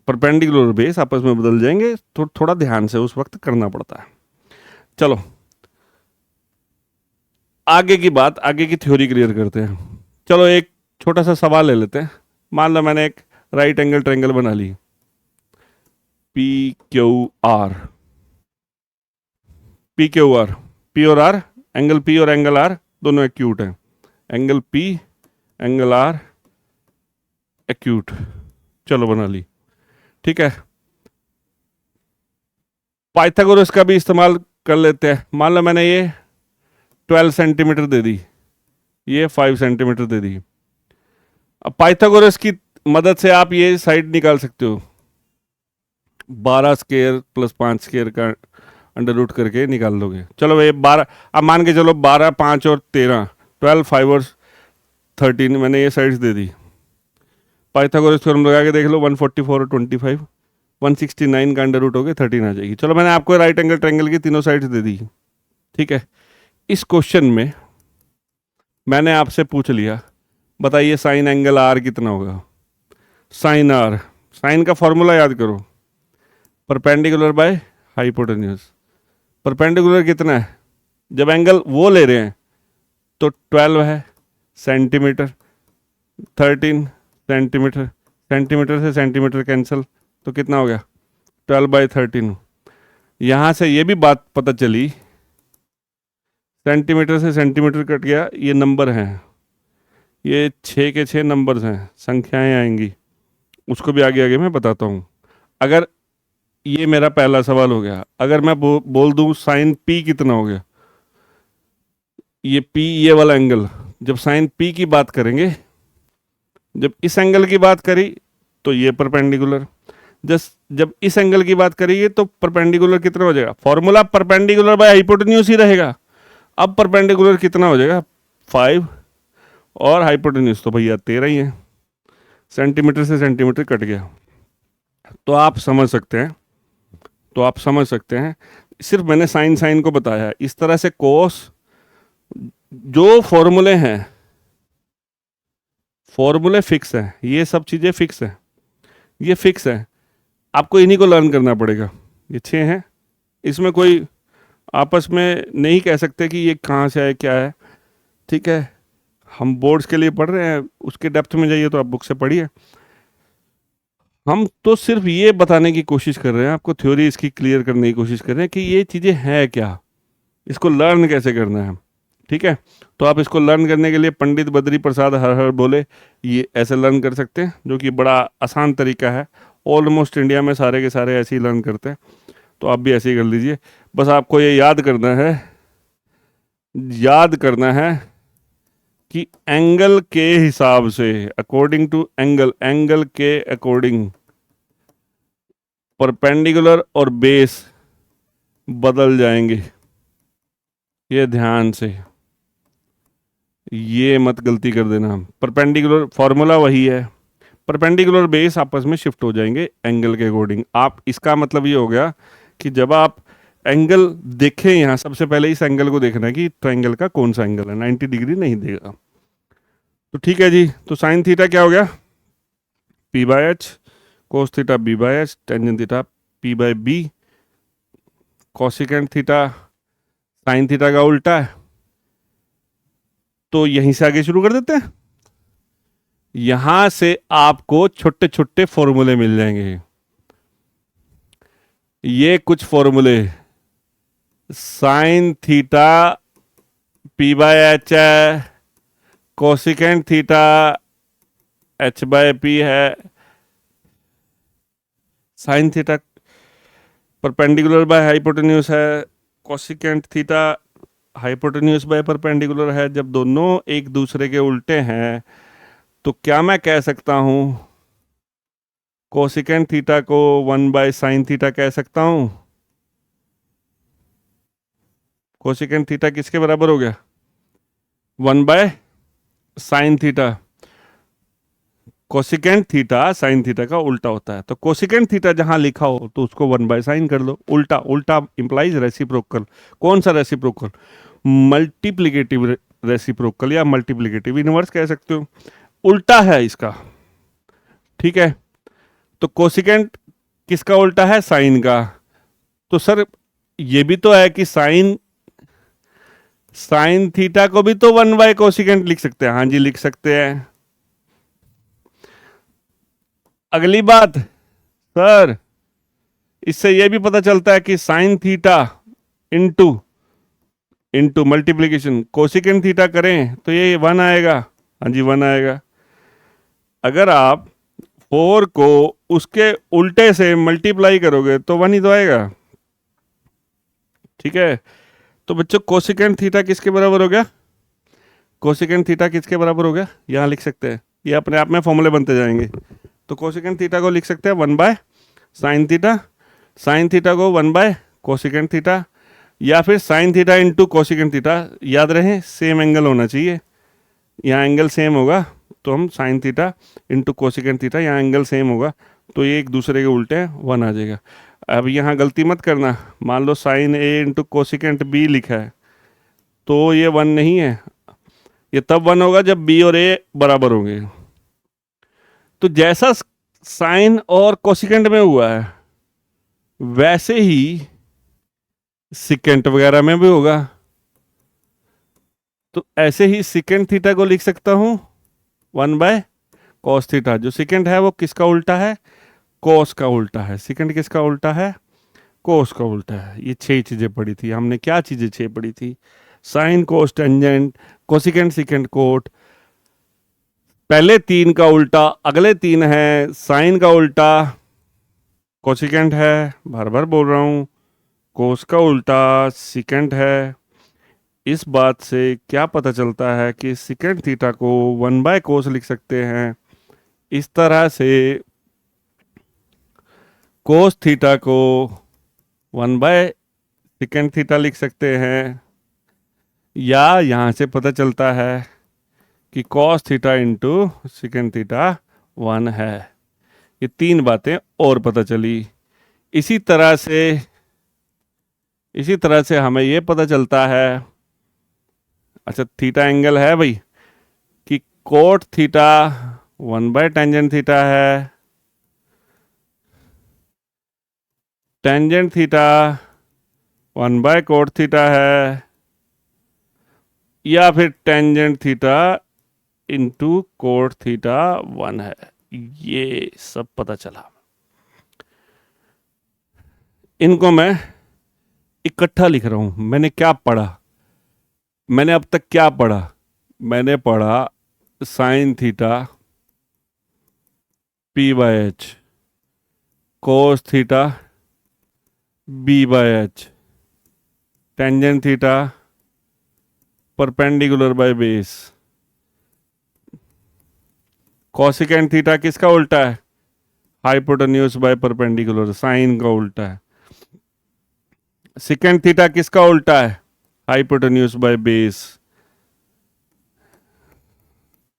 Speaker 1: परपेंडिकुलर और बेस आपस में बदल जाएंगे, तो थोड़ा ध्यान से उस वक्त करना पड़ता है। चलो आगे की बात, आगे की थ्योरी क्लियर करते हैं। चलो एक छोटा सा सवाल ले लेते हैं। मान लो मैंने एक राइट एंगल ट्रायंगल बना ली, PQR, P और R, एंगल P और एंगल R दोनों एक्यूट हैं। Angle P, angle R acute. चलो बना ली, ठीक है। पाइथागोरस का भी इस्तेमाल कर लेते हैं। मान लो मैंने ये 12 सेंटीमीटर दे दी, ये 5 सेंटीमीटर दे दी। अब पाइथागोरस की मदद से आप ये साइड निकाल सकते हो, 12 स्क्वायर प्लस 5 स्क्वायर का अंडर रूट करके निकाल लोगे। चलो ये 12, अब मान के चलो 12, 5 और 13, 12, 5 और 13, मैंने ये साइड्स दे दी। पाइथागोरस थ्योरम लगा के देख लो, 144 और 25, 169 का अंडर रूट हो गया, 13 आ जाएगी। चलो मैंने आपको राइट एंगल ट्रायंगल की तीनों साइड्स दे दी, ठीक है। इस क्वेश्चन में मैंने आपसे पूछ लिया, बताइए साइन एंगल R कितना होगा? साइन R, साइन का फॉर्मूला याद करो, परपेंडिकुलर बाय हाइपोटेन्यूज। परपेंडिकुलर कितना है? जब एंगल वो ले रहे हैं तो 12 है सेंटीमीटर, 13 सेंटीमीटर, सेंटीमीटर से सेंटीमीटर कैंसिल, तो कितना हो गया? 12/13। यहाँ से ये भी बात पता चली, सेंटीमीटर से सेंटीमीटर कट गया, ये नंबर हैं, ये 6 के 6 नंबर्स हैं, संख्याएं आएंगी, उसको भी आगे आगे मैं बताता हूँ। अगर ये मेरा पहला सवाल हो गया, अगर मैं बोल दूँ साइन P कितना हो गया, ये P, ये वाला एंगल, जब साइन P की बात करेंगे, जब इस एंगल की बात करी तो ये परपेंडिकुलर, जब इस एंगल की बात करिए तो परपेंडिकुलर कितना हो जाएगा? फॉर्मूला परपेंडिकुलर बाय हाइपोटेन्यूज ही रहेगा। अब परपेंडिकुलर कितना हो जाएगा? 5, और हाइपोटेन्यूज तो भैया 13 ही है, सेंटीमीटर से सेंटीमीटर कट गया। तो आप समझ सकते हैं, सिर्फ मैंने साइन को बताया। इस तरह से कोस जो फॉर्मूले हैं, फॉर्मूले फिक्स हैं, ये सब चीज़ें फिक्स हैं, ये फिक्स है, आपको इन्हीं को लर्न करना पड़ेगा। ये 6 हैं, इसमें कोई आपस में नहीं कह सकते कि ये कहाँ से है क्या है, ठीक है। हम बोर्ड्स के लिए पढ़ रहे हैं, उसके डेप्थ में जाइए तो आप बुक से पढ़िए। हम तो सिर्फ ये बताने की कोशिश कर रहे हैं, आपको थ्योरी इसकी क्लियर करने की कोशिश कर रहे हैं कि ये चीज़ें हैं क्या, इसको लर्न कैसे करना है, ठीक है। तो आप इसको लर्न करने के लिए पंडित बद्री प्रसाद हर हर बोले ये ऐसे लर्न कर सकते हैं, जो कि बड़ा आसान तरीका है। ऑलमोस्ट इंडिया में सारे के सारे ऐसे ही लर्न करते हैं, तो आप भी ऐसे ही कर लीजिए। बस आपको ये याद करना है, याद करना है कि एंगल के हिसाब से, अकॉर्डिंग टू एंगल, एंगल के अकॉर्डिंग परपेंडिकुलर और बेस बदल जाएंगे। ये ध्यान से, ये मत गलती कर देना। परपेंडिकुलर फॉर्मूला वही है, परपेंडिकुलर बेस आपस में शिफ्ट हो जाएंगे एंगल के अकॉर्डिंग। आप, इसका मतलब ये हो गया कि जब आप एंगल देखें, यहाँ सबसे पहले इस एंगल को देखना है कि ट्रायंगल का कौन सा एंगल है, 90 डिग्री नहीं देगा। तो ठीक है जी, तो साइन थीटा क्या हो गया, P by H, cos theta B by H, tangent theta P by B, cosecant theta sine theta का उल्टा है। तो यहीं से आगे शुरू कर देते हैं। यहां से आपको छोटे छोटे फॉर्मूले मिल जाएंगे। ये कुछ फॉर्मूले, sine theta P by H है, cosecant theta H by P है, sine theta perpendicular by hypotenuse है, cosecant theta hypotenuse by perpendicular है। जब दोनों एक दूसरे के उल्टे हैं तो क्या मैं कह सकता हूं, कोसिकेंट थीटा को 1 बाय साइन थीटा कह सकता हूं। कोसिकेंट थीटा किसके बराबर हो गया, 1 by sine theta. Cosecant theta sine theta का उल्टा होता है, तो कोसिकेंट थीटा जहां लिखा हो तो उसको 1 बाय साइन कर लो। उल्टा, उल्टा इंप्लाइज रेसिप्रोकल। कौन सा रेसिप्रोकल, मल्टीप्लिकेटिव रेसिप्रोकल या मल्टीप्लिकेटिव इनवर्स कह सकते हो, उल्टा है इसका, ठीक है। तो कोसिकेंट किसका उल्टा है, साइन का। तो सर ये भी तो है कि साइन, साइन थीटा को भी तो 1 बाय कोसिकेंट लिख सकते हैं। हाँ जी लिख सकते हैं। अगली बात सर, इससे यह भी पता चलता है कि sine theta into into multiplication cosecant theta करें तो ये 1 आएगा। हाँ जी 1 आएगा। अगर आप 4 को उसके उल्टे से मल्टीप्लाई करोगे तो 1 ही तो आएगा, ठीक है। तो बच्चों कोसिकेंट थीटा किसके बराबर हो गया, कोसिकेंट थीटा किसके बराबर हो गया, यहाँ लिख सकते हैं, ये अपने आप में फॉर्मूले बनते जाएंगे। तो कोसिकेंट थीटा को लिख सकते हैं 1 by sine theta, sine theta को 1 बाय कोसिकेंट थीटा, या फिर sine theta into cosecant theta. याद रहे सेम एंगल होना चाहिए, यहाँ एंगल सेम होगा तो हम sine theta into cosecant theta, यहाँ एंगल सेम होगा तो ये एक दूसरे के उल्टे 1 आ जाएगा। अब यहाँ गलती मत करना, मान लो साइन ए इंटू कोसिकेंट बी लिखा है तो ये 1 नहीं है, ये तब 1 होगा जब बी और ए बराबर होंगे। तो जैसा साइन और कोसिकेंट में हुआ है वैसे ही सिकेंट वगैरह में भी होगा। तो ऐसे ही सिकेंट थीटा को लिख सकता हूं 1 बाय कॉस थीटा। जो सिकेंट है वो किसका उल्टा है, कॉस का उल्टा है। सिकेंट किसका उल्टा है, कोस का उल्टा है। ये 6 चीजें पढ़ी थी हमने। क्या चीजें 6 पढ़ी थी, sine cos tangent cosecant secant cot. पहले 3 का उल्टा, अगले 3 है साइन का उल्टा कोसिकेंट है, बार बार बोल रहा हूं, कोस का उल्टा सिकेंट है। इस बात से क्या पता चलता है कि सिकेंट थीटा को 1 बाय कोस लिख सकते हैं। इस तरह से कोस थीटा को 1 बाय सिकेंट थीटा लिख सकते हैं, या यहाँ से पता चलता है कि cos theta into secant theta 1 है। ये 3 बातें और पता चली। इसी तरह से हमें ये पता चलता है अच्छा थीटा एंगल है भाई कि कोट थीटा 1/टेंजेंट थीटा है, टेंजेंट थीटा 1/कोट थीटा है, या फिर tangent theta into cot theta 1 है। ये सब पता चला। इनको मैं इकट्ठा लिख रहा हूं। मैंने क्या पढ़ा, मैंने अब तक क्या पढ़ा? मैंने पढ़ा sine theta p/h, cos theta b/h, tangent theta perpendicular by base, cosecant theta किसका उल्टा है? हाइपोटेन्यूज बाय परपेंडिकुलर, साइन का उल्टा है। सेकेंड थीटा किसका उल्टा है? Hypotenuse by base.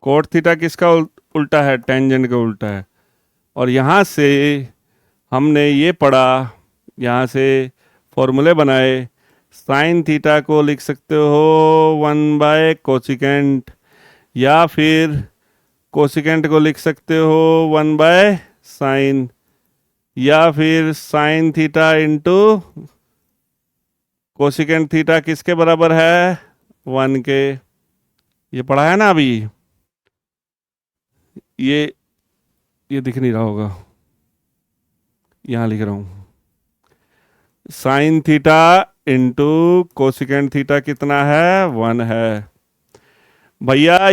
Speaker 1: Cot theta किसका उल्टा है? टेंजेंट का उल्टा है। और यहाँ से हमने ये पढ़ा, यहाँ से फॉर्मूले बनाए। साइन थीटा को लिख सकते हो 1/कोसिकेंट, या फिर कोसिकेंट को लिख सकते हो 1/साइन, या फिर sine theta into cosecant theta किसके बराबर है? 1 के। ये पढ़ा है ना अभी? ये दिख नहीं रहा होगा, यहां लिख रहा हूं। Sine theta into cosecant theta कितना है? 1 है। भैया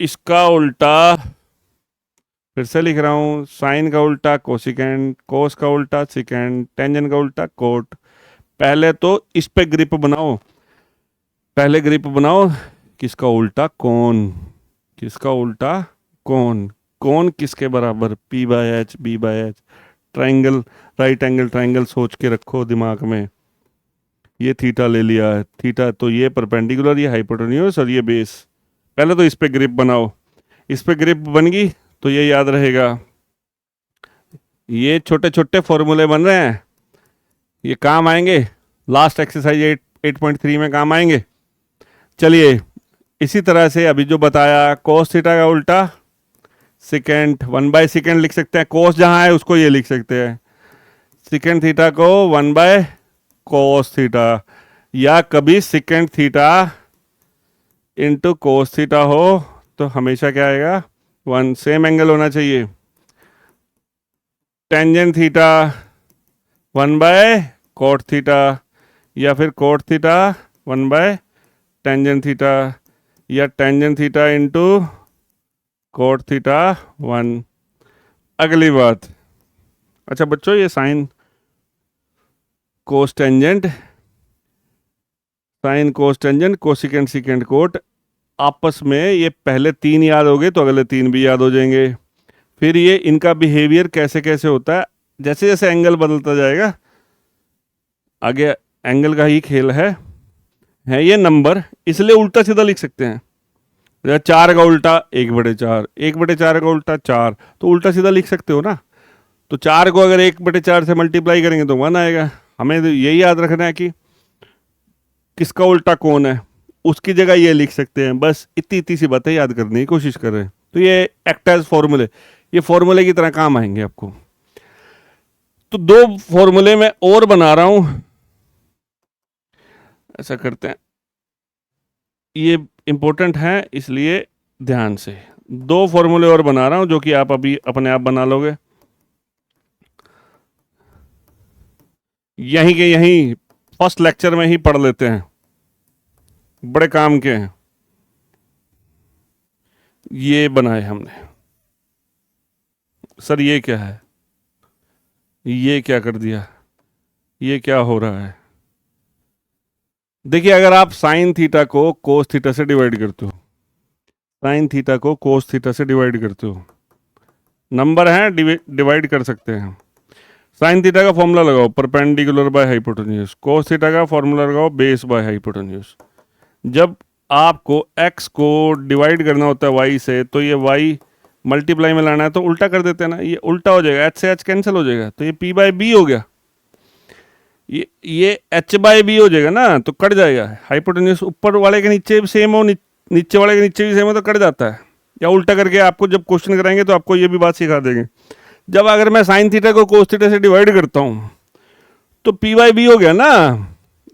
Speaker 1: इसका उल्टा फिर से लिख रहा हूं। साइन का उल्टा कोसिकेंट, कोस का उल्टा सिकेंट, टेंजेंट का उल्टा कोट। पहले तो इस पे ग्रिप बनाओ, पहले ग्रिप बनाओ किसका उल्टा? कोन। किसका उल्टा? कोन। कोन किसके बराबर? p/h, b/h। Triangle, right angle triangle सोच के रखो दिमाग में। ये थीटा ले लिया है, थीटा तो ये परपेंडिकुलर, ये हाइपोटेन्यूज और ये बेस। पहले तो इस पे ग्रिप बनाओ। इस पे ग्रिप बन गई तो ये याद रहेगा। ये छोटे छोटे फॉर्मूले बन रहे हैं, ये काम आएंगे लास्ट एक्सरसाइज 8.3 में काम आएंगे। चलिए इसी तरह से अभी जो बताया, कोस थीटा का उल्टा सेकेंड, 1/सेकेंड लिख सकते हैं। कोस जहां है उसको ये लिख सकते हैं, सेकेंड थीटा को 1/कोस थीटा, या कभी second theta into cos theta हो तो हमेशा क्या आएगा? 1। सेम एंगल होना चाहिए। टेंजेंट थीटा 1/कोट थीटा, या फिर कोट थीटा 1/टेंजेंट थीटा, या tangent theta into cot theta 1। अगली बात, अच्छा बच्चों ये sine cos tangent, sine cos tangent, cosecant secant cot, आपस में ये पहले 3 याद हो गए तो अगले 3 भी याद हो जाएंगे। फिर ये इनका बिहेवियर कैसे कैसे होता है, जैसे जैसे एंगल बदलता जाएगा आगे एंगल का ही खेल है ये नंबर, इसलिए उल्टा सीधा लिख सकते हैं। 4 का उल्टा 1/4, 1/4 का उल्टा 4, तो उल्टा सीधा लिख सकते हो ना। तो 4 को अगर 1/4 से मल्टीप्लाई करेंगे तो 1 आएगा। हमें तो यही याद रखना है कि किसका उल्टा कौन है, उसकी जगह ये लिख सकते हैं। बस इतनी इतनी सी बातें याद करने की कोशिश कर रहे हैं। तो ये एक्ट एज फॉर्मूले, ये फॉर्मूले की तरह काम आएंगे आपको। तो 2 फॉर्मूले मैं और बना रहा हूं, ऐसा करते हैं, ये इंपॉर्टेंट है इसलिए ध्यान से। 2 फॉर्मूले और बना रहा हूं जो कि आप अभी अपने आप बना लोगे। यहीं के यहीं फर्स्ट लेक्चर में ही पढ़ लेते हैं, बड़े काम के हैं। ये बनाए हमने। सर ये क्या है, ये क्या कर दिया, ये क्या हो रहा है? देखिए अगर आप साइन थीटा को कोस थीटा से डिवाइड करते हो, साइन थीटा को कोस थीटा से डिवाइड करते हो, नंबर हैं डिवाइड कर सकते हैं। साइन थीटा का फॉर्मूला लगाओ perpendicular by hypotenuse, cos theta का फॉर्मूला लगाओ बेस बाय हाइपोटेन्यूज। जब आपको x को डिवाइड करना होता है y से, तो ये y मल्टीप्लाई में लाना है तो उल्टा कर देते हैं ना, ये उल्टा हो जाएगा, h से h कैंसिल हो जाएगा, तो ये p/b हो गया। ये एच बाय बी हो जाएगा ना, तो कट जाएगा। हाइपोटेन्यूस ऊपर वाले के नीचे भी सेम हो, नीचे वाले के नीचे भी सेम हो तो कट जाता है। या उल्टा करके आपको जब क्वेश्चन कराएंगे तो आपको ये भी बात सिखा देंगे। जब अगर मैं साइन थीटा को कोस थीटा से डिवाइड करता हूँ तो पी बाई बी हो गया ना।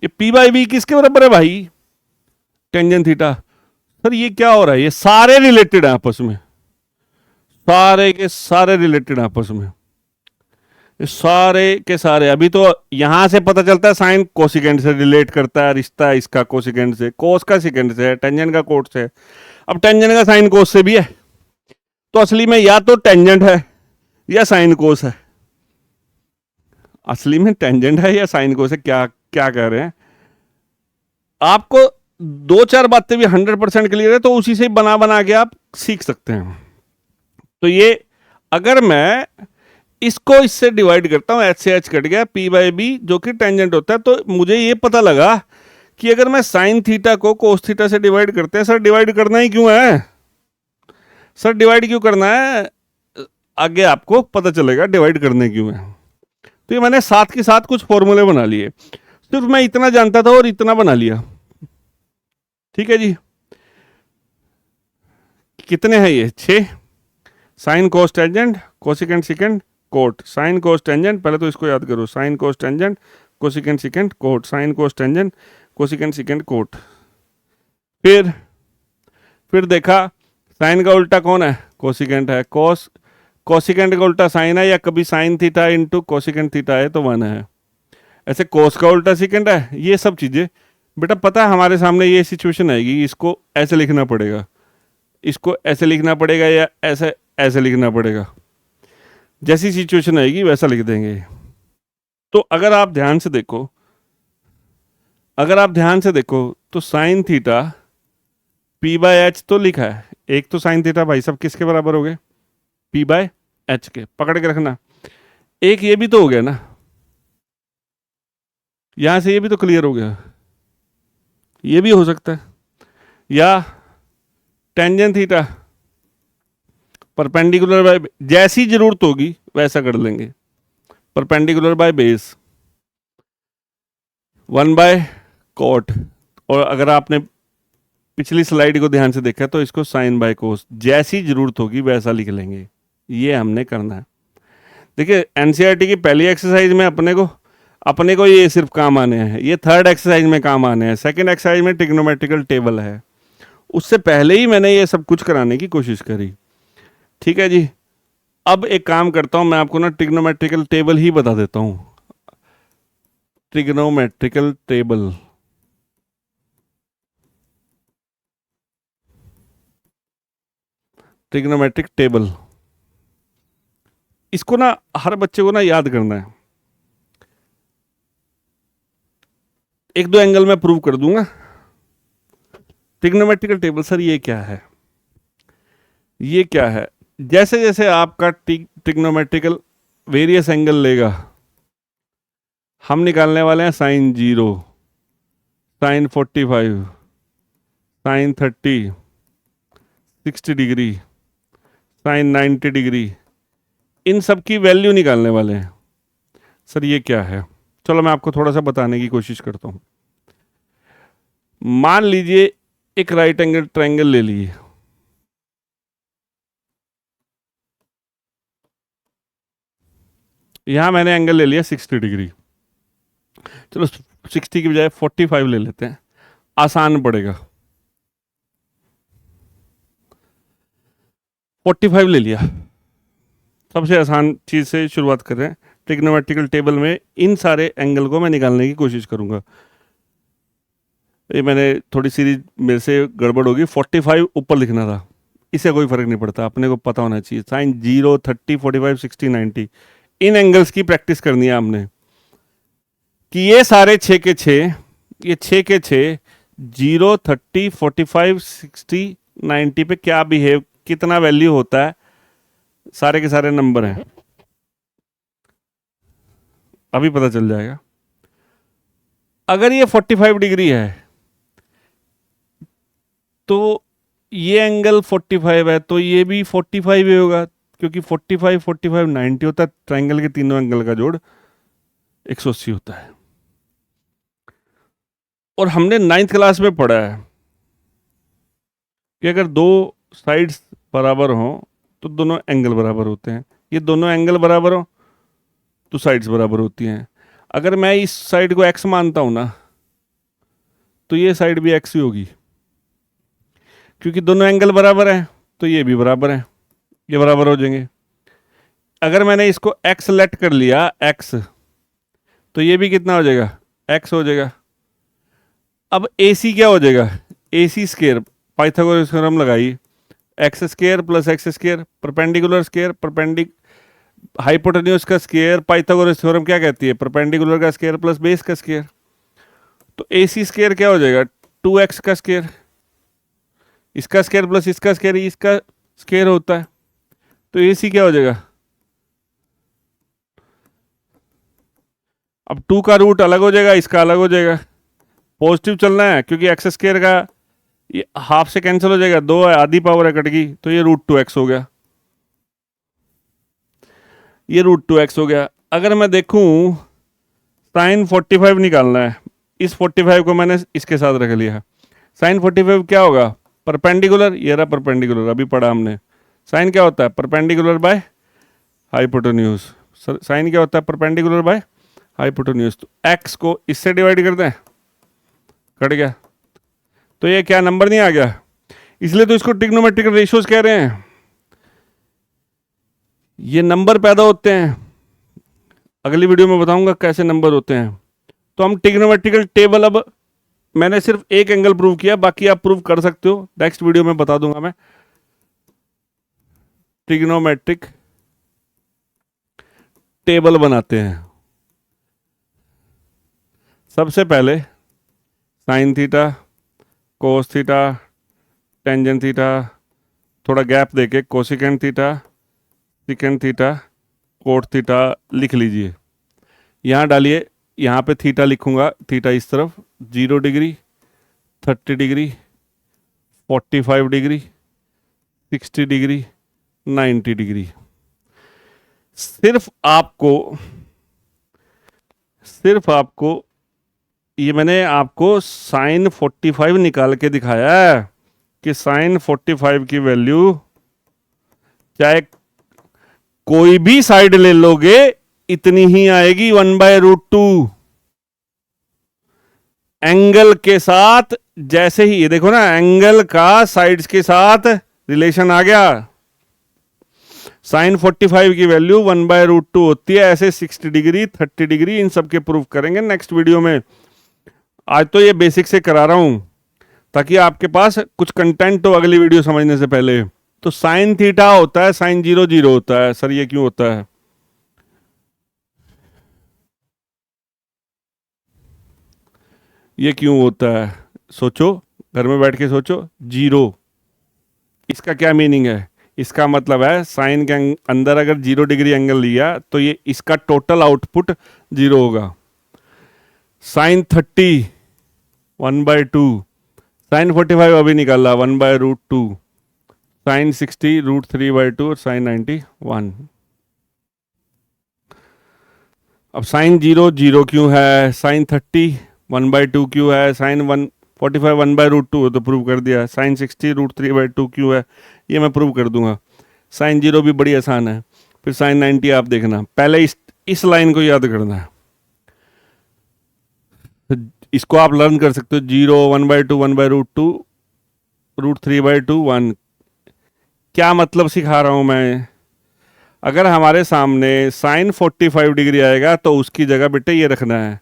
Speaker 1: ये पी बाई बी किसके बराबर है भाई? Tangent theta. सर ये क्या हो रहा है? ये सारे रिलेटेड है आपस में, सारे के सारे रिलेटेड है आपस में, ये सारे के सारे। अभी तो यहां से पता चलता है साइन कोसिकेंड से रिलेट करता है, रिश्ता है इसका कोसिकेंड से, कोस का सिकेंड से है, टेंजेंट का कोट से है। अब टेंजेंट का साइन कोस से भी है, तो असली में या तो टेंजेंट है या साइन कोस है। असली में टेंजेंट है या साइन कोस है, क्या क्या कह रहे हैं? आपको दो चार बातें भी 100% क्लियर है तो उसी से बना बना के आप सीख सकते हैं। तो ये अगर मैं इसको इससे डिवाइड करता हूं, एच से एच कट गया, पी बाई बी जो कि टेंजेंट होता है, तो मुझे ये पता लगा कि अगर मैं साइन थीटा को कोस थीटा से डिवाइड करते हैं, सर डिवाइड करना ही क्यों है? सर डिवाइड क्यों करना है? आगे आपको पता चलेगा डिवाइड करने क्यों है। तो ये मैंने साथ के साथ कुछ फॉर्मूले बना लिए, सिर्फ मैं इतना जानता था और इतना बना लिया। ठीक है जी, कितने हैं ये? 6। Sine cos tangent cosecant secant cot, sine cos tangent, पहले तो इसको याद करो, sine cos tangent cosecant secant cot, sine cos tangent cosecant secant cot. फिर देखा साइन का उल्टा कौन है? कोसिकेंट है। कोसिकेंट का उल्टा साइन है, या कभी sine theta into cosecant theta है तो 1 है। ऐसे कोस का उल्टा सिकेंट है। ये सब चीजें बेटा पता है हमारे सामने ये सिचुएशन आएगी, इसको ऐसे लिखना पड़ेगा, इसको ऐसे लिखना पड़ेगा, या ऐसे ऐसे लिखना पड़ेगा। जैसी सिचुएशन आएगी वैसा लिख देंगे। तो अगर आप ध्यान से देखो तो sign theta P by H तो लिखा है। एक तो साइन थीटा भाई साहब किसके बराबर हो गए? पी बाय एच के, पकड़ के रखना। एक ये भी तो हो गया ना, यहां से ये भी तो क्लियर हो गया, ये भी हो सकता है। या टेंजेंट थीटा परपेंडिकुलर बाय, जैसी जरूरत होगी वैसा कर लेंगे, perpendicular by base 1 by cot. और अगर आपने पिछली स्लाइड को ध्यान से देखा तो इसको साइन बाय कोस, जैसी जरूरत होगी वैसा लिख लेंगे। ये हमने करना है। देखिए एनसीईआरटी की पहली एक्सरसाइज में अपने को ये सिर्फ काम आने हैं, ये थर्ड एक्सरसाइज में काम आने हैं। सेकंड एक्सरसाइज में ट्रिग्नोमेट्रिकल टेबल है, उससे पहले ही मैंने ये सब कुछ कराने की कोशिश करी। ठीक है जी, अब एक काम करता हूं, मैं आपको ना ट्रिग्नोमेट्रिकल टेबल ही बता देता हूं। ट्रिग्नोमेट्रिकल टेबल, ट्रिग्नोमेट्रिक टेबल, इसको ना हर बच्चे को ना याद करना है। एक दो एंगल में प्रूव कर दूंगा। ट्रिग्नोमेट्रिकल टेबल सर ये क्या है? ये क्या है? जैसे जैसे आपका ट्रिग्नोमेट्रिकल वेरियस एंगल लेगा, हम निकालने वाले हैं sine 0, sine 45, sine 30, 60 degree, sine 90 degree, इन सब की वैल्यू निकालने वाले हैं। सर ये क्या है? चलो मैं आपको थोड़ा सा बताने की कोशिश करता हूं। मान लीजिए एक राइट एंगल ट्रायंगल ले लीजिए, यहां मैंने एंगल ले लिया 60 डिग्री। चलो 60 की बजाय 45 ले लेते हैं, आसान पड़ेगा। 45 ले लिया, सबसे आसान चीज से शुरुआत कर रहे हैं। ट्रिग्नोमेट्रिकल टेबल में इन सारे एंगल को मैं निकालने की कोशिश करूंगा। ये मैंने थोड़ी सी मेरे से गड़बड़ होगी, 45 ऊपर लिखना था, इससे कोई फर्क नहीं पड़ता, अपने को पता होना चाहिए। साइन 0, 30, 45, 60, 90, इन एंगल्स की प्रैक्टिस करनी है हमने, कि ये सारे 6 के 6, ये 6 के 6 0, 30, 45, 60, 90 पे क्या बिहेव, कितना वैल्यू होता है, सारे के सारे नंबर हैं, अभी पता चल जाएगा। अगर ये 45 डिग्री है तो ये एंगल 45 है, तो ये भी 45 ही होगा, क्योंकि 45, 45, 90 होता है। ट्रायंगल के तीनों एंगल का जोड़ 180 होता है। और हमने 9th क्लास में पढ़ा है कि अगर दो साइड्स बराबर हों तो दोनों एंगल बराबर होते हैं। ये दोनों एंगल बराबर हो तो साइड्स बराबर होती हैं। अगर मैं इस साइड को x मानता हूं ना, तो ये साइड भी x ही होगी, क्योंकि दोनों एंगल बराबर हैं, तो ये भी बराबर है, ये बराबर हो जाएंगे। अगर मैंने इसको x लेट कर लिया x, तो ये भी कितना हो जाएगा, x हो जाएगा। अब AC क्या हो जाएगा, AC स्क्वायर, पाइथागोरस थ्योरम लगाइए, x square plus x square, perpendicular square, hypotenuse का स्क्वायर, पाइथागोरस थ्योरम क्या कहती है, परपेंडिकुलर का स्क्वायर प्लस बेस का स्क्वायर। तो AC स्क्वायर क्या हो जाएगा, 2x का स्क्वायर, इसका स्क्वायर प्लस इसका स्क्वायर, इसका स्क्वायर होता है। तो AC क्या हो जाएगा, अब 2 का रूट अलग हो जाएगा, इसका अलग हो जाएगा, पॉजिटिव चलना है क्योंकि एक्स स्क्वायर का ये हाफ से कैंसिल हो जाएगा, 2 है, आधी पावर है कट गई, तो ये √2x हो गया, ये √2x हो गया। अगर मैं देखूं साइन 45 निकालना है, इस 45 को मैंने इसके साथ रख लिया है। साइन 45 क्या होगा, परपेंडिकुलर, ये रहा परपेंडिकुलर, अभी पढ़ा हमने। साइन क्या होता है, परपेंडिकुलर बाय हाइपोटेन्यूज। साइन क्या होता है, परपेंडिकुलर बाय हाइपोटेन्यूज। तो एक्स को इससे डिवाइड कर दें, कट गया, तो ये क्या नंबर नहीं आ गया, इसलिए तो इसको ट्रिग्नोमेट्रिक रेशियोज कह रहे हैं। ये नंबर पैदा होते हैं, अगली वीडियो में बताऊंगा कैसे नंबर होते हैं। तो हम ट्रिग्नोमेट्रिकल टेबल, अब मैंने सिर्फ एक एंगल प्रूव किया, बाकी आप प्रूव कर सकते हो, नेक्स्ट वीडियो में बता दूंगा मैं। ट्रिग्नोमेट्रिक टेबल बनाते हैं। सबसे पहले sine theta, cos theta, tangent theta, थोड़ा गैप देके cosecant theta, secant theta, cot theta लिख लीजिए। यहाँ डालिए, यहाँ पे थीटा लिखूंगा, थीटा इस तरफ 0 degree, 30 degree, 45 degree, 60 degree, 90 degree. सिर्फ आपको ये मैंने आपको साइन 45 निकाल के दिखाया है कि साइन 45 की वैल्यू, चाहे कोई भी साइड ले लोगे इतनी ही आएगी, 1/√2। एंगल के साथ जैसे ही, ये देखो ना, एंगल का साइड्स के साथ रिलेशन आ गया। साइन 45 की वैल्यू 1/√2 होती है। ऐसे 60 डिग्री, 30 डिग्री, इन सब के प्रूफ करेंगे नेक्स्ट वीडियो में। आज तो ये बेसिक से करा रहा हूं ताकि आपके पास कुछ कंटेंट हो अगली वीडियो समझने से पहले। तो साइन थीटा होता है, साइन 0 0 होता है। सर ये क्यों होता है, ये क्यों होता है, सोचो, घर में बैठ के सोचो। 0, इसका क्या मीनिंग है, इसका मतलब है साइन के अंदर अगर 0 डिग्री एंगल लिया तो ये इसका टोटल आउटपुट 0 होगा। साइन 30 1/2, साइन 45 अभी निकाला 1/√2, साइन 60 √3/2 और साइन 90 1। अब साइन 0 0 क्यों है, साइन 30 1/2 क्यों है, साइन 145 1/√2 तो प्रूव कर दिया। साइन 60 √3/2 क्यों है, ये मैं प्रूव कर दूंगा। साइन 0 भी बड़ी आसान है। फिर साइन 90 आप देखना, पहले इस लाइन को याद करना है, इसको आप लर्न कर सकते हो। 0 1/2 1/√2 √3/2 1। क्या मतलब सिखा रहा हूं मैं, अगर हमारे सामने साइन 45 डिग्री आएगा तो उसकी जगह बेटे ये रखना है।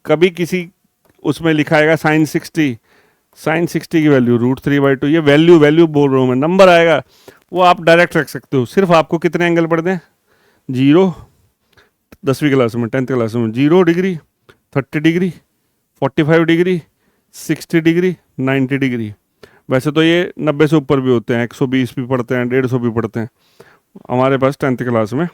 Speaker 1: कभी किसी उसमें लिखा आएगा साइन 60, साइन 60 की वैल्यू √3/2, ये वैल्यू बोल रहा हूँ मैं, नंबर आएगा वो आप डायरेक्ट रख सकते हो। सिर्फ आपको कितने एंगल पढ़ने हैं, 0 10वीं क्लास में, 10th क्लास में 0 degree, 30 degree, 45 degree, 60 degree, 90 degree. वैसे तो ये 90 से ऊपर भी होते हैं, 120 भी पढ़ते हैं, 150 भी पढ़ते हैं। हमारे पास 10th क्लास में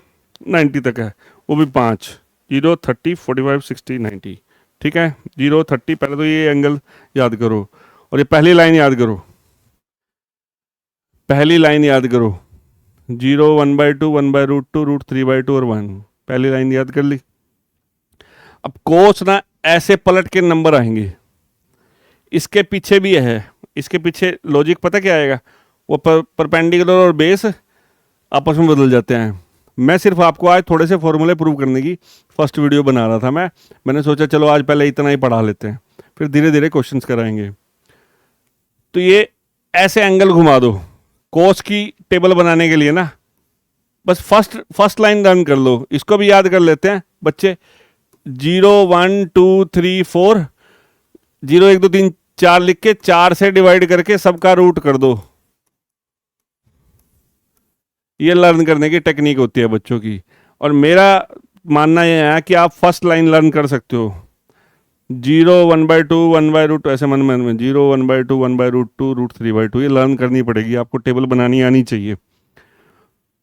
Speaker 1: 90 तक है, वो भी 5, 0 30 45 60 90। ठीक है, 0 30, पहले तो ये एंगल याद करो और ये पहली लाइन याद करो, पहली लाइन याद करो। 0 1/2 1/√2 √3/2 और 1, पहली लाइन याद कर ली। अब कोस ना ऐसे पलट के नंबर आएंगे, इसके पीछे भी है, इसके पीछे लॉजिक पता क्या आएगा, वो परपेंडिकुलर और बेस आपस में बदल जाते हैं। मैं सिर्फ आपको आज थोड़े से फॉर्मूले प्रूव करने की फर्स्ट वीडियो बना रहा था। मैंने सोचा चलो आज पहले इतना ही पढ़ा लेते हैं, फिर धीरे धीरे क्वेश्चंस कराएंगे। तो ये ऐसे एंगल घुमा दो कोस की टेबल बनाने के लिए ना, बस फर्स्ट लाइन लर्न कर लो। इसको भी याद कर लेते हैं बच्चे। 0 1 2 3 4, 0 1 2 3 4 लिख के 4 से डिवाइड करके सबका रूट कर दो। ये लर्न करने की टेक्निक होती है बच्चों की। और मेरा मानना यह है कि आप फर्स्ट लाइन लर्न कर सकते हो। 0 1/2 1/√, ऐसे मन में 0 1/2 1/√2 √3/2, ये लर्न करनी पड़ेगी आपको। टेबल बनानी आनी चाहिए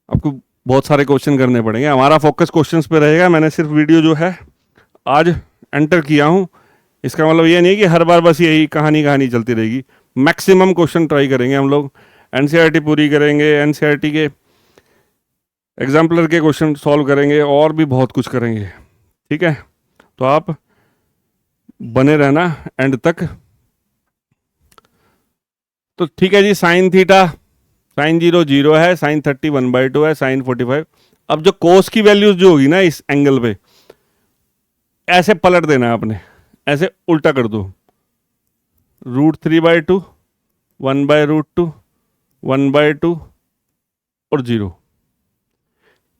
Speaker 1: आपको। बहुत सारे क्वेश्चन करने पड़ेंगे। हमारा फोकस क्वेश्चंस पे रहेगा। मैंने सिर्फ वीडियो जो है आज एंटर किया हूँ, इसका मतलब ये नहीं है कि हर बार बस यही कहानी चलती रहेगी। मैक्सिमम क्वेश्चन ट्राई करेंगे हम लोग। एनसीईआरटी पूरी करेंगे, एनसीईआरटी के एग्जाम्पलर के क्वेश्चन सॉल्व करेंगे, और भी बहुत कुछ करेंगे। ठीक है, तो आप बने रहना एंड तक। तो ठीक है जी, साइन थीटा, साइन 0 0 है, साइन 30 1/2 है, साइन 45। अब जो कोस की वैल्यूज जो होगी ना इस एंगल पे, ऐसे पलट देना है आपने, ऐसे उल्टा कर दो। √3/2 1/√2 1/2 और 0,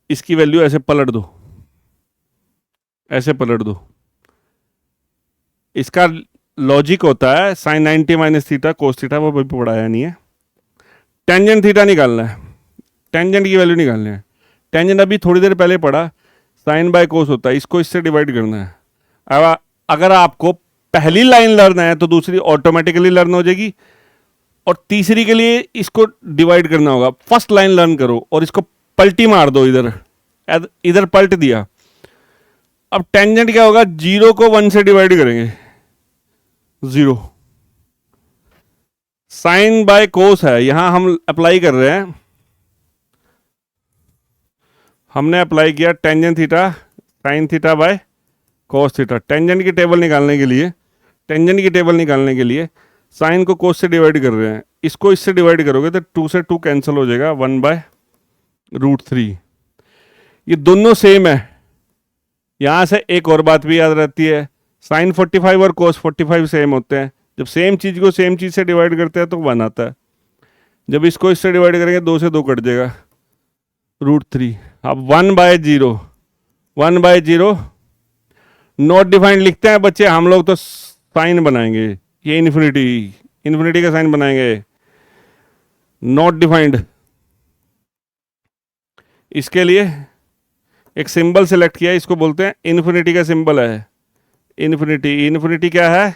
Speaker 1: इसकी वैल्यू ऐसे पलट दो, ऐसे पलट दो। इसका लॉजिक होता है sine 90 minus theta cos theta, वो अभी पढ़ाया नहीं है। टेंजेंट थीटा निकालना है, टेंजेंट की वैल्यू निकालनी है। टेंजेंट अभी थोड़ी देर पहले पढ़ा, साइन बाय कोस होता है, इसको इससे डिवाइड करना है। अब अगर आपको पहली लाइन लर्न है तो दूसरी ऑटोमेटिकली लर्न हो जाएगी, और तीसरी के लिए इसको डिवाइड करना होगा। फर्स्ट लाइन लर्न करो और इसको पलटी मार दो, इधर पलट दिया। अब टेंजेंट क्या होगा, 0 को 1 से डिवाइड करेंगे, 0। साइन बाय कोस है, यहां हम अप्लाई कर रहे हैं, हमने अप्लाई किया tangent theta sine theta by cos theta. Tangent की टेबल निकालने के लिए, टेंजेंट की टेबल निकालने के लिए साइन को कोस से डिवाइड कर रहे हैं, इसको इससे डिवाइड करोगे तो 2 से 2 कैंसिल हो जाएगा, 1/√3। ये दोनों सेम है। यहां से एक और बात भी याद रहती है, साइन 45 और कोस 45 सेम होते हैं। जब सेम चीज को सेम चीज से डिवाइड करते हैं तो 1 आता है। जब इसको इससे डिवाइड करेंगे 2 से 2 कट जाएगा, √3। अब 1/0, 1/0 नॉट डिफाइंड लिखते हैं बच्चे हम लोग, तो साइन बनाएंगे, ये इन्फिनिटी का साइन बनाएंगे, नॉट डिफाइंड। इसके लिए एक सिंबल सेलेक्ट किया, इसको बोलते हैं इन्फिनिटी का सिंबल है। इन्फिनिटी क्या है,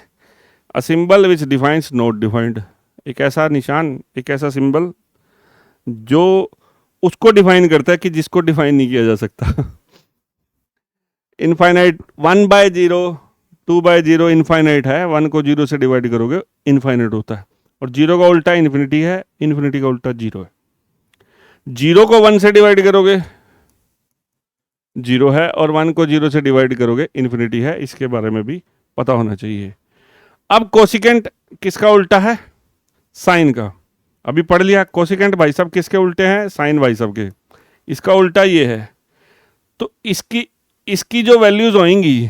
Speaker 1: a symbol which defines not defined. एक ऐसा निशान, एक ऐसा सिंबल जो उसको डिफाइन करता है कि जिसको डिफाइन नहीं किया जा सकता। इनफाइनाइट 1/0 2/0 इनफाइनाइट है, 1 को 0 से डिवाइड करोगे इनफाइनाइट होता है। और 0 का उल्टा इन्फिनिटी है, इन्फिनिटी का उल्टा 0 है। 0 को 1 से डिवाइड करोगे 0 है, और 1 को 0 से डिवाइड करोगे इन्फिनिटी है। इसके बारे में भी पता होना चाहिए। अब कोसिकेंट किसका उल्टा है, साइन का। अभी पढ़ लिया, कोसिकेंट भाई साहब किसके उल्टे हैं, साइन भाई साहब के। इसका उल्टा ये है, तो इसकी जो वैल्यूज होंगी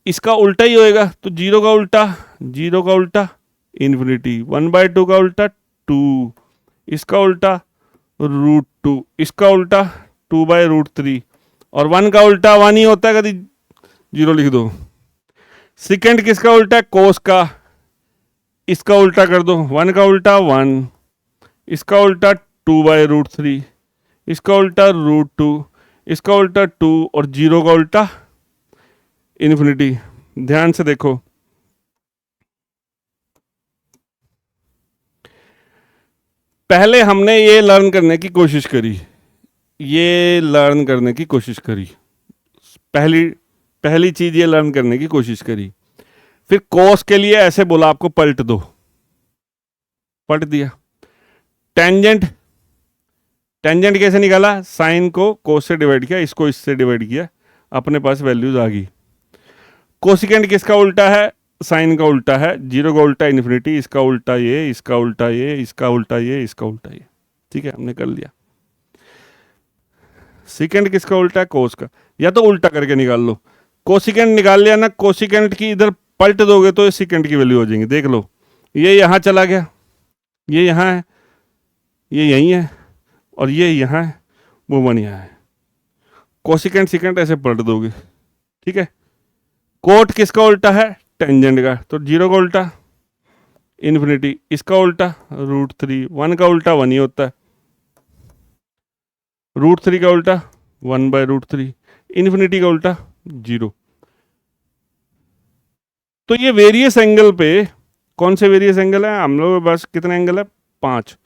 Speaker 1: इसका उल्टा ही होएगा। तो 0 का उल्टा इन्फिनिटी, 1/2 का उल्टा 2, इसका उल्टा √2, इसका उल्टा 2/√3, और 1 का उल्टा 1 ही होता है, कभी 0 लिख दो। सेकेंड किसका उल्टा है, कोस का, इसका उल्टा कर दो, 1 का उल्टा 1, इसका उल्टा 2/√3, इसका उल्टा √2, इसका उल्टा 2, और 0 का उल्टा इन्फिनिटी। ध्यान से देखो, पहले हमने ये लर्न करने की कोशिश करी, पहली चीज ये लर्न करने की कोशिश करी। फिर कोस के लिए ऐसे बोला आपको पलट दो, पलट दिया। टेंजेंट कैसे निकाला, साइन को कोस से डिवाइड किया, इसको इससे डिवाइड किया, अपने पास वैल्यूज आ गई। कोसिकेंट किसका उल्टा है, साइन का उल्टा है, जीरो का उल्टा इन्फिनिटी, इसका उल्टा ये, इसका उल्टा ये, इसका उल्टा ये, इसका उल्टा ये। ठीक है, हमने कर लिया। सिकेंड किसका उल्टा है? कोस का। या तो उल्टा करके निकाल लो, कोसिकेंट निकाल लिया ना, कोसिकेंट की इधर पलट दोगे तो ये सिकेंट की वैल्यू हो जाएंगी। देख लो, ये यहाँ चला गया, ये यहाँ है, ये यहीं है, और ये यहाँ है, वो वन यहाँ है। कोसिकेंट सिकेंट ऐसे पलट दोगे। ठीक है। कोट किसका उल्टा है? टेंजेंट का। तो जीरो का उल्टा इन्फिनिटी, इसका उल्टा √3, वन का उल्टा वन ही होता है, √3 का उल्टा 1/√3, इन्फिनिटी का उल्टा जीरो। तो ये वेरियस एंगल पे, कौन से वेरियस एंगल है हम लोग के पास? कितने एंगल है? 5।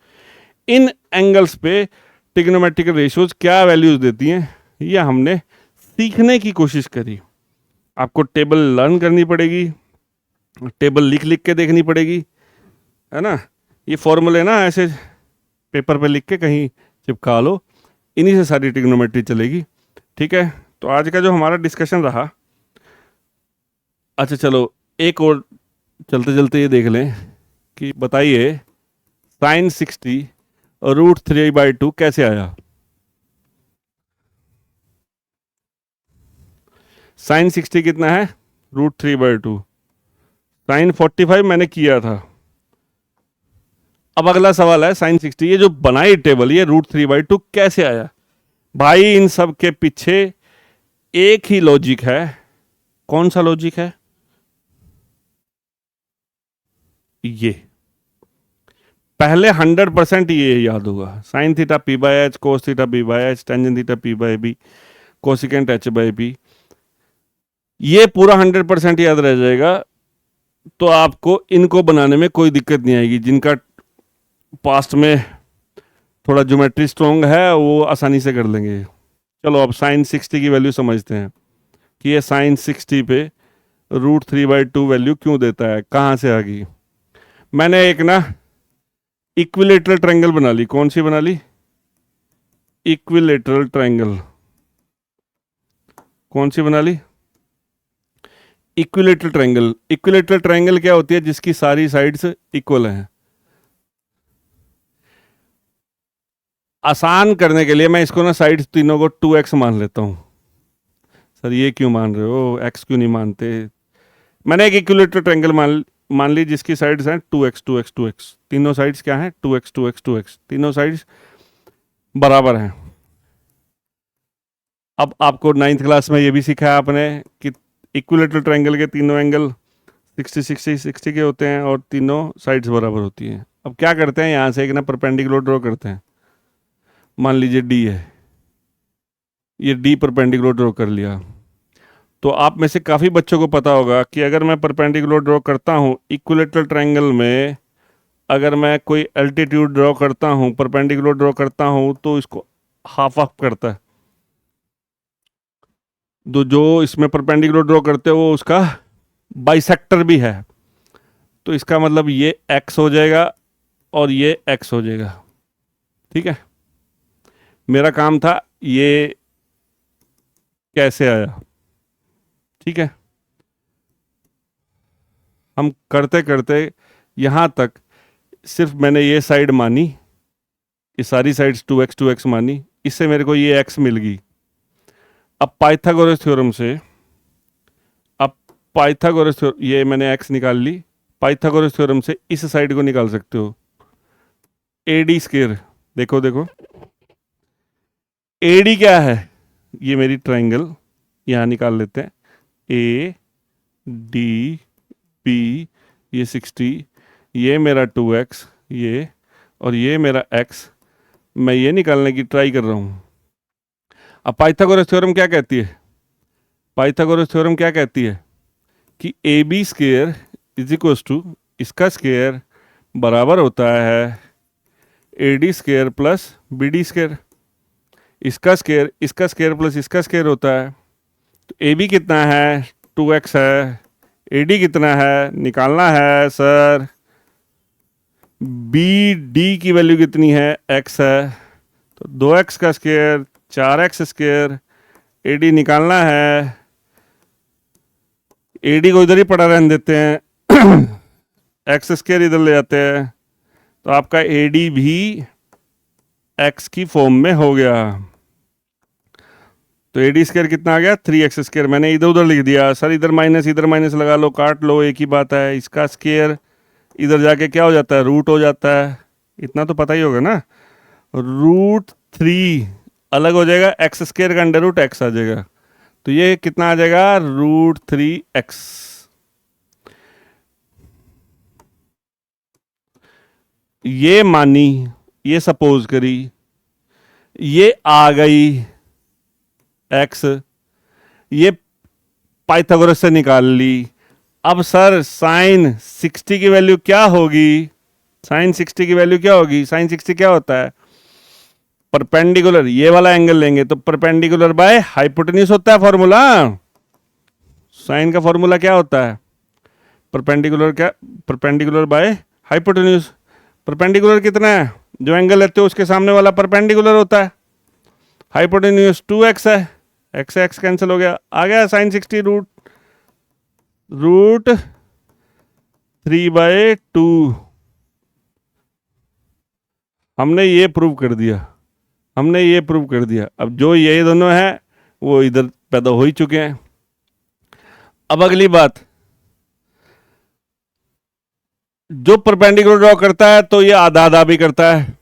Speaker 1: इन एंगल्स पे ट्रिग्नोमेट्रिकल रेशियोज क्या वैल्यूज देती हैं, ये हमने सीखने की कोशिश करी। आपको टेबल लर्न करनी पड़ेगी, टेबल लिख लिख के देखनी पड़ेगी, है ना। ये फॉर्मूले ना ऐसे पेपर पे लिख के कहीं चिपका लो, इन्हीं से सारी ट्रिग्नोमेट्री चलेगी। ठीक है। तो आज का जो हमारा डिस्कशन रहा, अच्छा चलो एक और चलते चलते ये देख लें कि बताइए sin 60 और √3/2 कैसे आया? sin 60 कितना है? √3/2। sin 45 मैंने किया था। अब अगला सवाल है sin 60, ये जो बनाई टेबल, ये √3/2 कैसे आया? भाई इन सब के पीछे एक ही लॉजिक है। कौन सा लॉजिक है? ये पहले 100% ये याद होगा, sin theta p/h, cos theta b/h, tangent theta p/b, cosecant h/b, ये पूरा 100% याद रह जाएगा। तो आपको इनको बनाने में कोई दिक्कत नहीं आएगी। जिनका पास्ट में थोड़ा ज्योमेट्री स्ट्रॉन्ग है वो आसानी से कर लेंगे। चलो अब sin 60 की वैल्यू समझते हैं कि ये sin 60 पे √3/2 वैल्यू क्यों देता है, कहाँ से आ गई। मैंने एक ना इक्विलेटरल ट्रायंगल बना ली। कौन सी बना ली? Equilateral triangle. कौन सी बना ली? Equilateral triangle. इक्विलेटरल ट्रायंगल क्या होती है? जिसकी सारी साइड्स इक्वल हैं। आसान करने के लिए मैं इसको ना साइड्स तीनों को 2x मान लेता हूँ। सर ये क्यों मान रहे हो, x क्यों नहीं मानते? मैंने एक इक्विलेटरल ट्रायंगल मान ली जिसकी साइड्स हैं 2x 2x 2x। तीनों साइड्स क्या हैं? 2x 2x 2x। तीनों साइड्स बराबर हैं। अब आपको 9th क्लास में ये भी सिखाया आपने कि इक्विलेटरल ट्रायंगल के तीनों एंगल 60 60 60 के होते हैं और तीनों साइड्स बराबर होती हैं। अब क्या करते हैं, यहाँ से एक ना परपेंडिकुलर ड्रॉ करते हैं। मान लीजिए D है, ये D परपेंडिकुलर ड्रॉ कर लिया। तो आप में से काफ़ी बच्चों को पता होगा कि अगर मैं परपेंडिकुलर ड्रॉ करता हूँ इक्विलेटरल ट्रायंगल में, अगर मैं कोई एल्टीट्यूड ड्रॉ करता हूँ, परपेंडिकुलर ड्रॉ करता हूँ, तो इसको हाफ ऑफ करता है। जो इसमें परपेंडिकुलर ड्रॉ करते हो वो उसका बाइसेक्टर भी है। तो इसका मतलब ये x हो जाएगा और ये x हो जाएगा। ठीक है। मेरा काम था ये कैसे आया। ठीक है। हम करते करते यहाँ तक सिर्फ मैंने ये साइड मानी, ये सारी साइड्स 2x 2x मानी, इससे मेरे को ये x मिल गई। अब पाइथागोरस थ्योरम से, ये मैंने x निकाल ली। पाइथागोरस थ्योरम से इस साइड को निकाल सकते हो, AD स्क्वायर। देखो देखो AD क्या है? ये मेरी ट्रायंगल, यहाँ निकाल लेते हैं। ADB, ये 60, ये मेरा 2x, ये और ये मेरा x। मैं ये निकालने की ट्राई कर रहा हूँ। अब पाइथागोरस थ्योरम क्या कहती है? पाइथागोरस थ्योरम क्या कहती है कि AB square is equals to, इसका स्क्वायर बराबर होता है AD square plus BD square. इसका स्क्वायर प्लस इसका स्क्वायर होता है। तो AB कितना है? 2x है। AD कितना है? निकालना है सर। BD की वैल्यू कितनी है? x है। तो 2x का स्क्वायर 4x स्क्वायर, AD निकालना है। AD को इधर ही पड़ा रहने देते हैं, एक्स स्क्वायर इधर ले जाते हैं, तो आपका AD भी x की फॉर्म में हो गया। तो AD स्क्वायर कितना आ गया, 3x स्क्वायर। मैंने इधर उधर लिख दिया सर, इधर माइनस लगा लो, काट लो, एक ही बात है। इसका स्क्वायर इधर जाके क्या हो जाता है, रूट हो जाता है। इतना तो पता ही होगा ना। √3 अलग हो जाएगा, एक्स स्क्वायर का अंडर रूट एक्स आ जाएगा। तो ये कितना आ जाएगा, √3x। ये मानी, ये सपोज करी, ये आ गई x, ये पाइथागोरस से निकाल ली। अब सर साइन 60 की वैल्यू क्या होगी, साइन 60 की वैल्यू क्या होगी, साइन 60 क्या होता है, परपेंडिकुलर, ये वाला एंगल लेंगे तो परपेंडिकुलर बाय हाइपोटेन्यूज होता है फॉर्मूला। साइन का फॉर्मूला क्या होता है, परपेंडिकुलर, क्या परपेंडिकुलर बाय हाइपोटेन्यूज। परपेंडिकुलर कितना है, जो एंगल लेते हो उसके सामने वाला परपेंडिकुलर होता है। हाइपोटेन्यूज 2x है, x से x कैंसिल हो गया, आ गया साइन 60 √3/2। हमने ये प्रूव कर दिया, हमने ये प्रूव कर दिया। अब जो ये दोनों हैं वो इधर पैदा हो ही चुके हैं। अब अगली बात, जो परपेंडिकुलर ड्रॉ करता है तो ये आधा आधा भी करता है।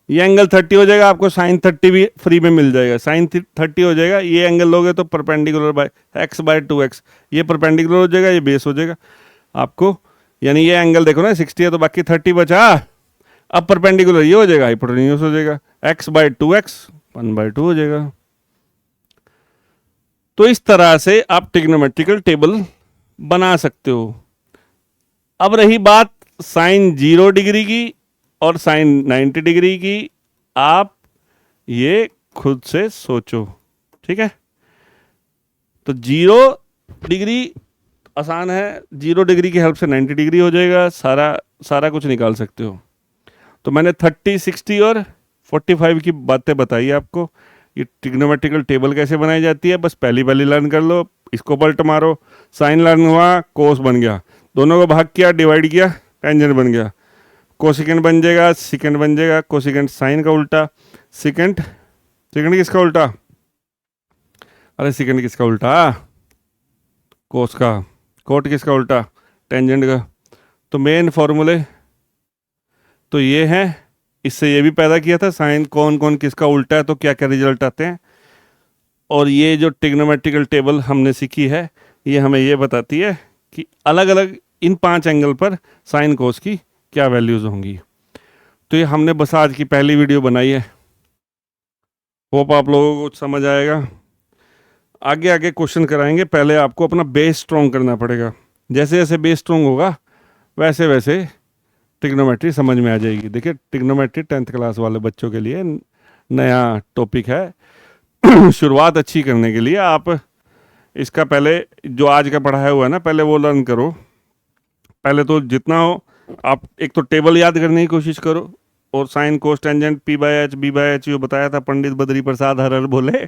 Speaker 1: ये एंगल 30 हो जाएगा, आपको साइन 30 भी फ्री में मिल जाएगा, साइन 30 हो जाएगा। ये एंगल लोगे तो परपेंडिकुलर बाय x/2x, ये परपेंडिकुलर हो जाएगा, ये बेस हो जाएगा आपको। यानी ये एंगल देखो ना 60 है तो बाकी 30 बचा। अब परपेंडिकुलर ये हो जाएगा, हाइपोटेन्यूज हो जाएगा, x/2x 1/2 हो जाएगा। तो इस तरह से आप ट्रिग्नोमेट्रिकल टेबल बना सकते हो। अब रही बात साइन 0 डिग्री की और साइन 90 डिग्री की, आप ये खुद से सोचो, ठीक है। तो 0 डिग्री आसान है, 0 डिग्री की हेल्प से 90 डिग्री हो जाएगा, सारा कुछ निकाल सकते हो। तो मैंने 30, 60 और 45 की बातें बताई आपको। ये ट्रिग्नोमेट्रिकल टेबल कैसे बनाई जाती है, बस पहली लर्न कर लो। इसको पलट मारो, साइन लर्न हुआ, कोस बन गया, दोनों को भाग किया, डिवाइड किया, टेंजेंट बन गया, कोसिकेंट बन जाएगा, सिकेंट बन जाएगा। कोसिकेंट साइन का उल्टा, सिकेंट किसका उल्टा, अरे सिकेंट किसका उल्टा, कोस का, कोट किसका उल्टा, टेंजेंट का। तो मेन फॉर्मूले तो ये हैं, इससे ये भी पैदा किया था, साइन कौन कौन किसका उल्टा है तो क्या क्या रिजल्ट आते हैं। और ये जो ट्रिग्नोमेट्रिकल टेबल हमने सीखी है, ये हमें ये बताती है कि अलग अलग इन 5 एंगल पर साइन कोस की क्या वैल्यूज़ होंगी। तो ये हमने बस आज की पहली वीडियो बनाई है, होप आप लोगों को कुछ समझ आएगा। आगे आगे क्वेश्चन कराएंगे, पहले आपको अपना बेस स्ट्रॉन्ग करना पड़ेगा। जैसे जैसे बेस स्ट्रॉन्ग होगा वैसे वैसे ट्रिग्नोमेट्री समझ में आ जाएगी। देखिए ट्रिग्नोमेट्री 10th क्लास वाले बच्चों के लिए नया टॉपिक है। शुरुआत अच्छी करने के लिए आप इसका पहले जो आज का पढ़ाया हुआ है ना, पहले वो लर्न करो। पहले तो जितना हो आप एक तो टेबल याद करने की कोशिश करो, और sign cos tangent p/h b/h जो बताया था पंडित बद्री प्रसाद हर बोले,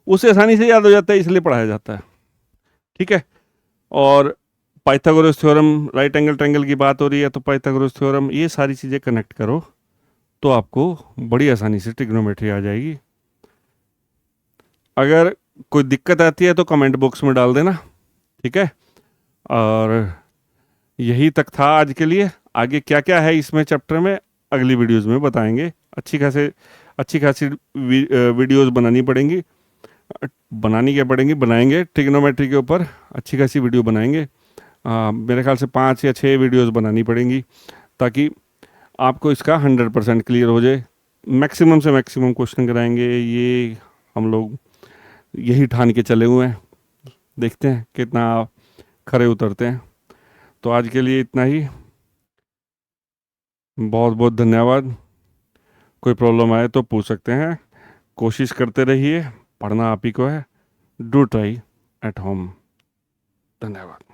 Speaker 1: उसे आसानी से याद हो जाता है, इसलिए पढ़ाया जाता है, ठीक है। और Pythagoras theorem, right angle triangle की बात हो रही है तो पाइथागोरस थ्योरम, ये सारी चीज़ें कनेक्ट करो तो आपको बड़ी आसानी से ट्रिग्नोमेट्री आ जाएगी। अगर कोई दिक्कत आती है तो कमेंट बॉक्स में डाल देना, ठीक है। और यही तक था आज के लिए। आगे क्या क्या है इसमें चैप्टर में अगली वीडियोस में बताएंगे। अच्छी खासी वीडियोस बनानी पड़ेंगी, बनाएंगे ट्रिग्नोमेट्री के ऊपर अच्छी खासी वीडियो बनाएंगे। मेरे ख्याल से 5 या 6 वीडियोस बनानी पड़ेंगी ताकि आपको इसका 100% क्लियर हो जाए। मैक्सिमम से मैक्सिमम क्वेश्चन कराएंगे, ये हम लोग यही ठान के चले हुए हैं, देखते हैं कितना खरे उतरते हैं। तो आज के लिए इतना ही, बहुत बहुत धन्यवाद। कोई प्रॉब्लम आए तो पूछ सकते हैं, कोशिश करते रहिए, पढ़ना आप ही को है। Do try at home. धन्यवाद।